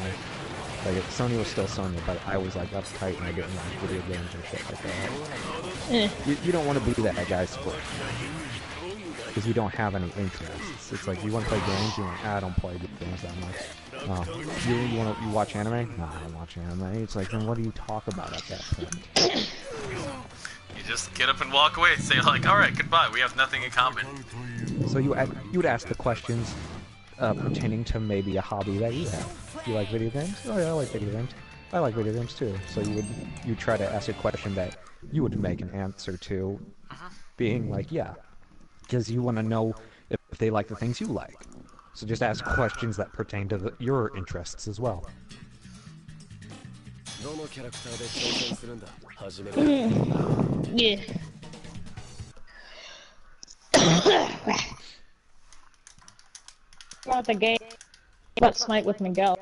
like if Sonia was still Sonia, but I was like uptight and I didn't like video games and shit like that. You don't want to be that guy's sport. Because you don't have any interests. It's like, you want to play games? You're like, I don't play games that much. You watch anime? No, I don't watch anime. It's like, then what do you talk about at that point? You just get up and walk away and say like, alright, goodbye, we have nothing in common. So you would ask the questions pertaining to maybe a hobby that you have. You like video games? Oh yeah, I like video games. I like video games too. So you'd try to ask a question that you would make an answer to, being like, yeah. Because you want to know if they like the things you like. So just ask questions that pertain to your interests as well. Yeah. About the game about Smite with Miguel.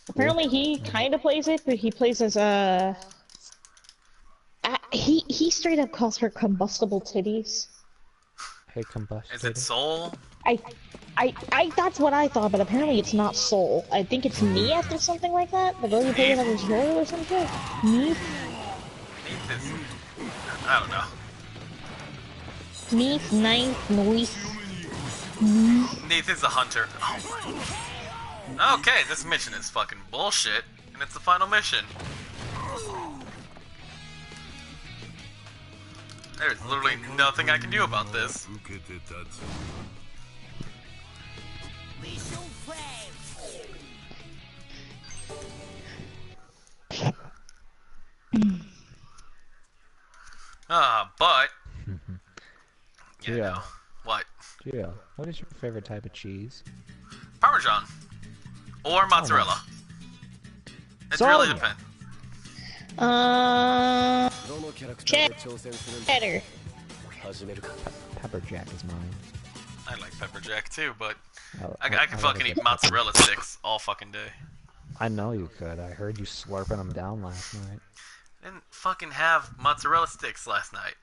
Apparently he kind of plays it, but he plays as he straight up calls her combustible titties. Hey, combustion. Is it Soul? That's what I thought, but apparently it's not Soul. I think it's Neath or something like that. The girl you play with on the show or something. Neath? Neath is... I don't know. Neath, Ninth, Noise. Neath is a hunter. Oh my. Okay, this mission is fucking bullshit, and it's the final mission. There's literally nothing I can do about this. But... you know, what? Yeah. What is your favorite type of cheese? Parmesan. Or mozzarella. It really depends. Cheddar. Pepper Jack is mine. I like pepper jack too, but I can fucking eat mozzarella sticks all fucking day. I know you could. I heard you slurping them down last night. I didn't fucking have mozzarella sticks last night.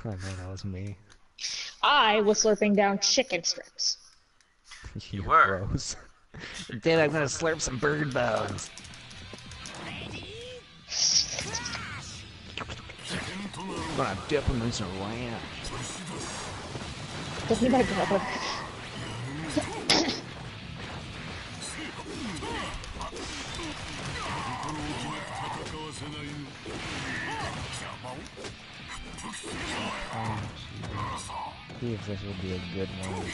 I know, that was me. I was slurping down chicken strips. You were. Gross. Then I'm gonna slurp some bird bones. I'm gonna dip them in some ranch. Give me my brother. See if this will be a good one.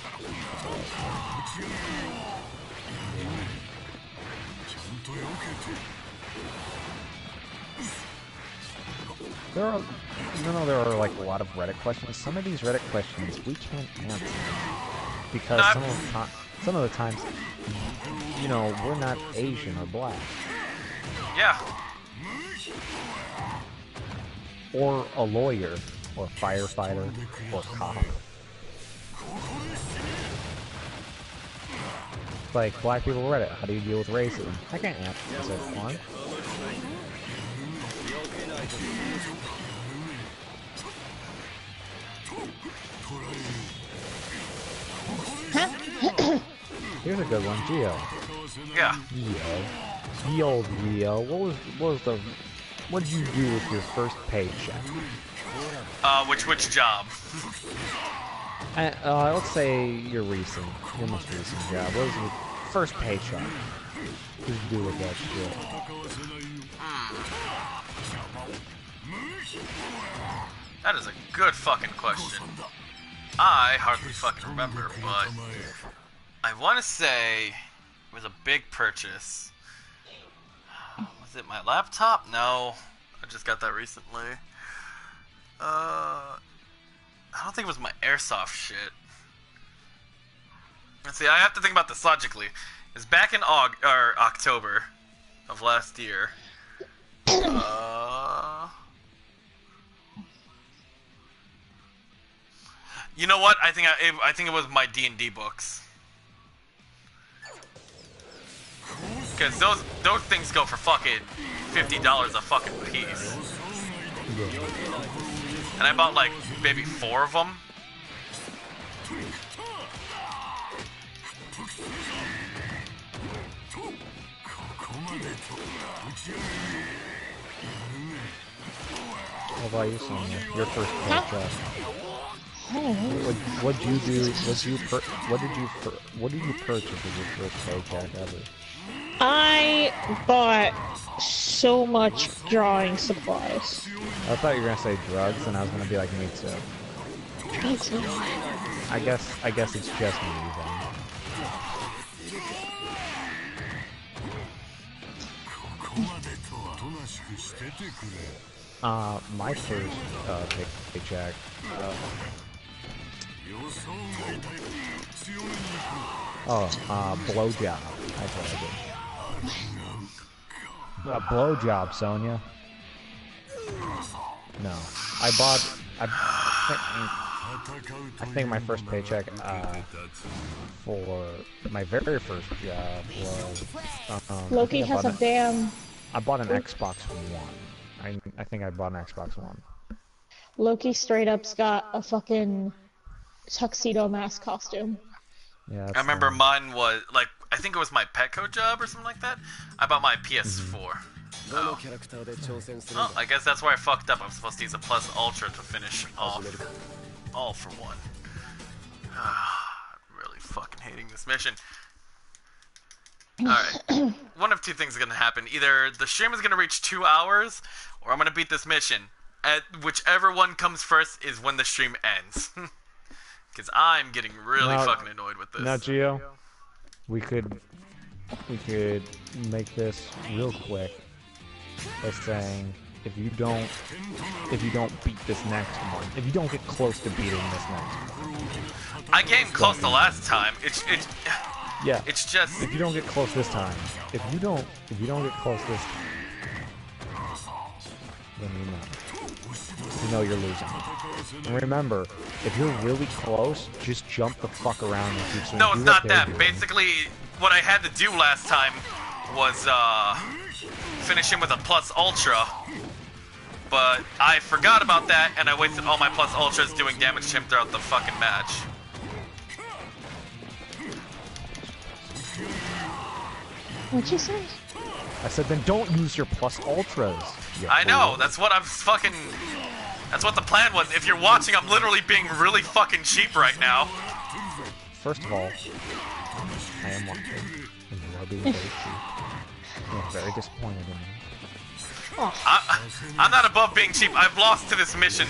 There are like a lot of Reddit questions. Some of these Reddit questions we can't answer because some of the times, you know, we're not Asian or black. Yeah. Or a lawyer, or firefighter, or cop. Like, black people Reddit, how do you deal with racism? I can't answer that one. Here's a good one, Gio. Yeah. Gio. What did you do with your first paycheck? Which job? Let's say your most recent job. What was your first paycheck? What did you do with that shit? That is a good fucking question. I hardly fucking remember, but I want to say it was a big purchase. Was it my laptop? No, I just got that recently. I don't think it was my airsoft shit. Let's see, I have to think about this logically. It's back in October of last year. You know what? I think it was my D&D books. Because those things go for fucking $50 a fucking piece. And I bought like maybe 4 of them. What about you, Sonia? Your first paycheck. What'd you do? What did you purchase with your first paycheck ever? I bought so much drawing supplies. I thought you were gonna say drugs, and I was gonna be like, me too. Me too. I guess it's just me then. My first paycheck. Blowjob. That's what I did. Blowjob, Sonia. No, I think my first paycheck for my very first job was Loki has a damn. I bought an Xbox One. I think I bought an Xbox One. Loki straight up's got a fucking tuxedo mask costume. Yeah, I remember mine was like, I think it was my Petco job or something like that. I bought my PS4. Oh. Well, I guess that's where I fucked up. I'm supposed to use a Plus Ultra to finish off all for one. I'm really fucking hating this mission. Alright. One of two things is gonna happen. Either the stream is gonna reach 2 hours, or I'm gonna beat this mission. Whichever one comes first is when the stream ends. Because I'm getting really fucking annoyed with this. Now, Gio, we could make this real quick by saying if you don't beat this next one, if you don't get close to beating this next one. I came close the last time. Yeah. It's just if you don't get close this time. If you don't get close this time, then you know you're losing. And remember, if you're really close, just jump the fuck around and keep swinging. No, it's not that. Basically, what I had to do last time was finish him with a Plus Ultra. But I forgot about that, and I wasted all my Plus Ultras doing damage to him throughout the fucking match. What'd you say? I said then don't use your Plus Ultras. I know, that's what I'm fucking... That's what the plan was. If you're watching, I'm literally being really fucking cheap right now. First of all, I am watching, and you are being very cheap. I'm very disappointed in me. I'm not above being cheap. I've lost to this mission,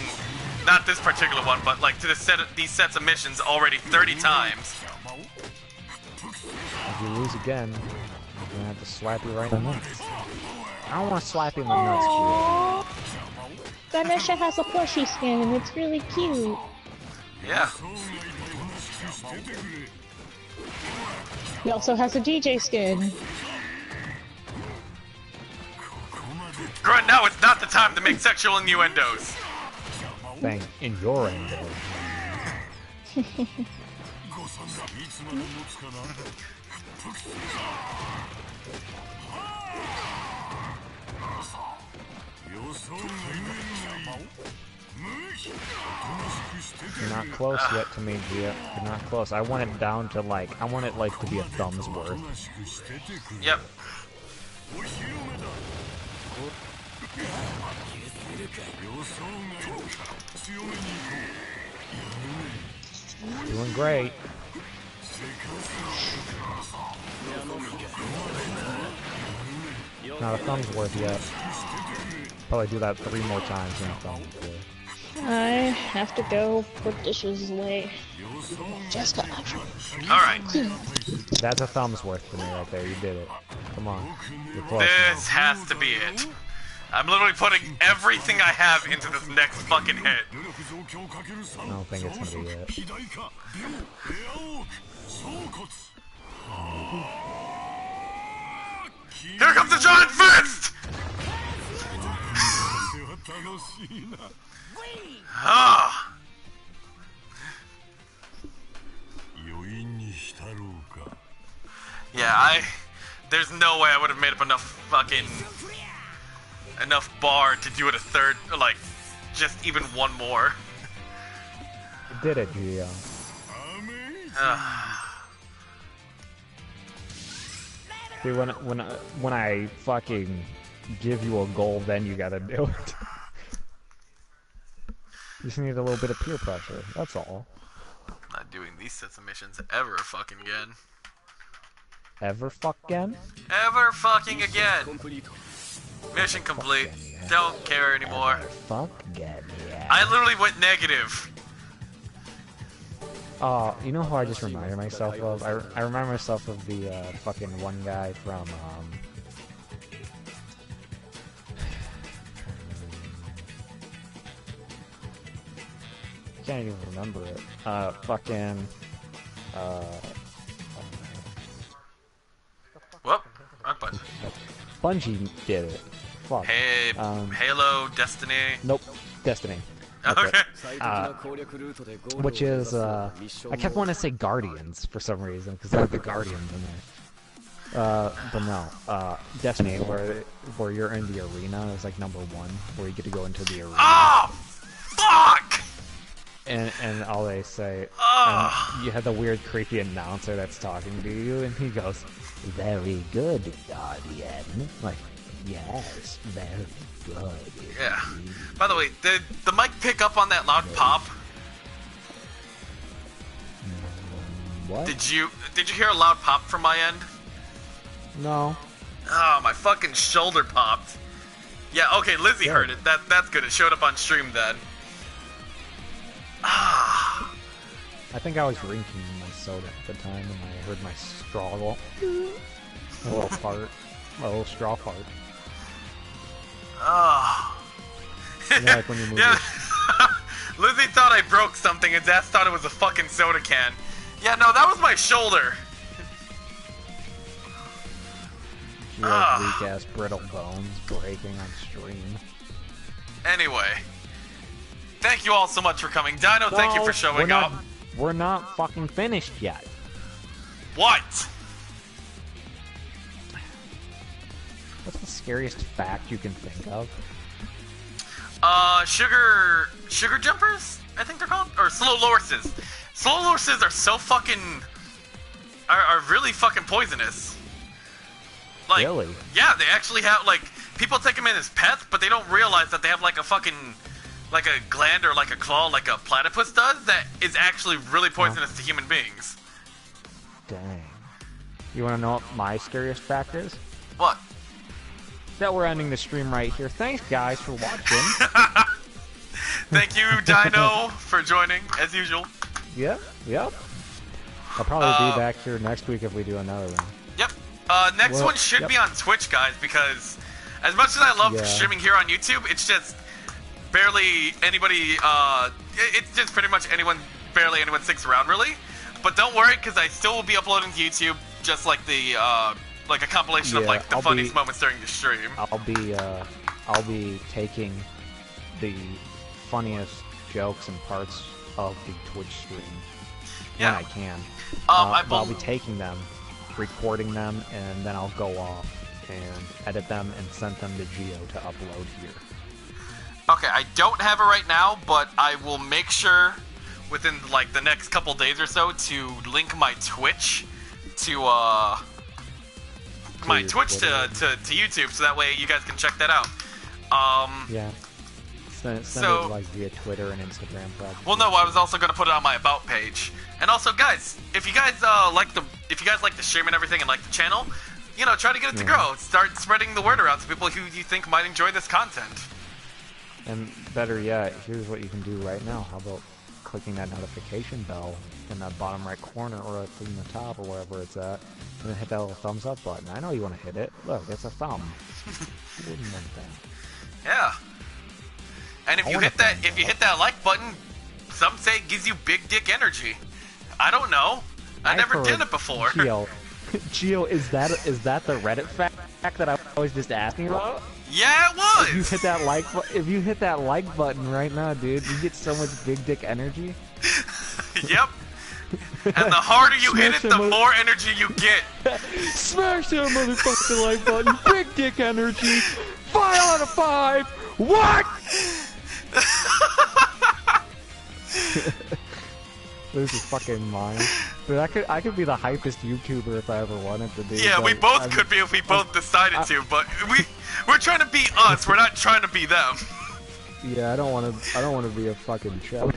not this particular one, but like to these sets of missions already 30 times. If you lose again, I'm gonna have to slap you right in the nuts. I don't want to slap you in the nuts, Gio. Ganesha has a plushie skin and it's really cute. Yeah. He also has a DJ skin. Grunt, now it's not the time to make sexual innuendos. Thank in your angle. You're not close yet to me, Gia. You're not close. I want it down to like, I want it like to be a thumb's worth. Yep. Doing great. Not a thumb's worth yet. Probably do that 3 more times and a thumb's good. I have to go put dishes away. Just got Alright. That's a thumb's worth to me right there. You did it. Come on. You're close This has to be it. I'm literally putting everything I have into this next fucking hit. I don't think it's gonna be it. Here comes the giant fist! Ah. Yeah, there's no way I would have made up enough bar to do it a third, like, just even one more. You did it, Gio. See, when I fucking give you a goal, then you gotta do it. You just need a little bit of peer pressure. That's all. Not doing these sets of missions ever fucking again. Ever fucking? Ever fucking again. Mission complete. Don't care anymore. Fucking, yeah. I literally went negative. You know who I just reminded myself of? I remember myself of the fucking one guy from I can't even remember it. Whoop. Wrong button. Bungie did it. Fuck. Hey, Halo, Destiny. Nope. Destiny. That's Okay. it. Which is, I kept wanting to say Guardians for some reason, because they're the Guardians in there. But no. Destiny, where you're in the arena, is like #1, where you get to go into the arena. Oh! Fuck! And all they say, Oh. and you have the weird creepy announcer that's talking to you, and he goes, "Very good, Guardian." Like, yes, very good. Yeah. By the way, did the mic pick up on that loud pop? What? Did you hear a loud pop from my end? No. Oh, my fucking shoulder popped. Yeah, okay, Lizzie heard it. That's good. It showed up on stream then. Ah. I think I was drinking my soda at the time, and I heard my straw go. A little fart. A little straw fart. Oh. You know, like when you move Yeah. your- Lizzie thought I broke something, and Dad thought it was a fucking soda can. Yeah, no, that was my shoulder. You have weak ass brittle bones breaking on stream. Anyway, thank you all so much for coming. Dino, thank you for showing up. We're not fucking finished yet. What? What's the scariest fact you can think of? Sugar jumpers? I think they're called? Or slow horses. Slow horses are so fucking... are really fucking poisonous. Like, Really? Yeah, they actually have, like, people take them in as pets, but they don't realize that they have, like, a fucking, like a gland or, like, a claw, like a platypus does, that is actually really poisonous to human beings. Dang. You wanna know what my scariest fact is? What? That we're ending the stream right here. Thanks, guys, for watching. Thank you, Dino, for joining, as usual. Yep. I'll probably be back here next week if we do another one. Yep. Next one should be on Twitch, guys, because as much as I love streaming here on YouTube, it's just barely anybody, it's just pretty much barely anyone sticks around, really. But don't worry, because I still will be uploading to YouTube, just like the, like a compilation of, like, the funniest moments during the stream. I'll be taking the funniest jokes and parts of the Twitch stream when I can. I'll be taking them, recording them, and then I'll go off and edit them and send them to Gio to upload here. Okay, I don't have it right now, but I will make sure within, like, the next couple days or so to link my Twitch to, to YouTube, so that way you guys can check that out. Yeah. Send it like via Twitter and Instagram, probably. Well, no, I was also gonna put it on my about page. And also, guys, if you guys like the stream and everything and like the channel, you know, try to get it to grow. Start spreading the word around to people who you think might enjoy this content. And better yet, here's what you can do right now. How about clicking that notification bell in that bottom right corner, or up in the top, or wherever it's at, and then hit that little thumbs up button. I know you want to hit it. Look, it's a thumb. Who wouldn't want that? Yeah. And if you hit that like button, some say it gives you big dick energy. I don't know. I never did it before. Gio, is that the Reddit fact that I was just asking about? Yeah, it was. If you hit that like button right now, dude, you get so much big dick energy. Yep. And the harder you hit it, the more energy you get. Smash that motherfucking like button. Big dick energy. 5 out of 5. What? This is fucking mine. Dude, I could be the hypest YouTuber if I ever wanted to be. Yeah, we both could be if we both decided to, but we're trying to be us. We're not trying to be them. Yeah, I don't want to be a fucking chode.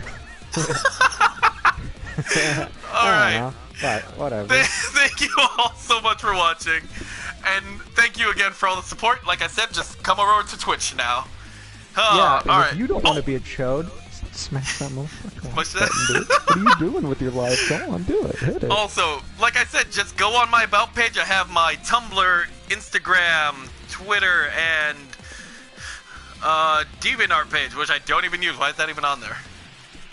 Alright. But whatever. Thank you all so much for watching. And thank you again for all the support. Like I said, just come over to Twitch now. Yeah, and alright. If you don't want to be a chode, smash that motherfucker. What's that? What are you doing with your life? Go on, do it. Hit it. Also, like I said, just go on my about page. I have my Tumblr, Instagram, Twitter, and DeviantArt page, which I don't even use. Why is that even on there?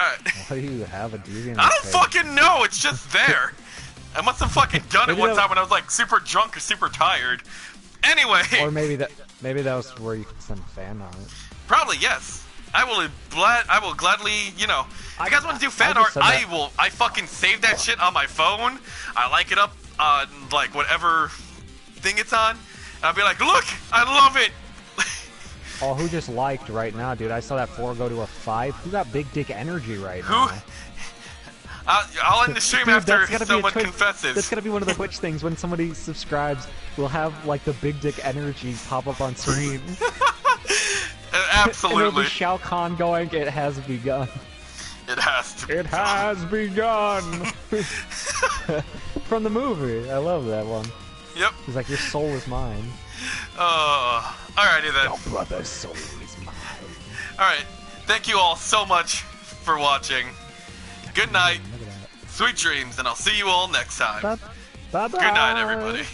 Alright. Why do you have a DeviantArt I don't page? fucking know. It's just there. I must have fucking done it one time when I was like super drunk or super tired. Anyway. Or maybe that was where you could send fan art. Probably yes. I will gladly, you know. If you guys want to do fan art, I fucking save that shit on my phone. I like it up on like whatever thing it's on. And I'll be like, look, I love it. Oh, who just liked right now, dude? I saw that 4 go to a 5. Who got big dick energy right now? I'll end the stream Dude, after someone confesses. That's gonna be one of the Twitch things. When somebody subscribes, we'll have like the big dick energy pop up on screen. Absolutely. And it'll be Shao Kahn going, "It has begun." It has to. It has begun. From the movie, I love that one. Yep. He's like, "Your soul is mine." Alrighty then. Your brother's soul is mine. Alright, thank you all so much for watching. Good night, sweet dreams, and I'll see you all next time. Bye-bye. Good night, everybody.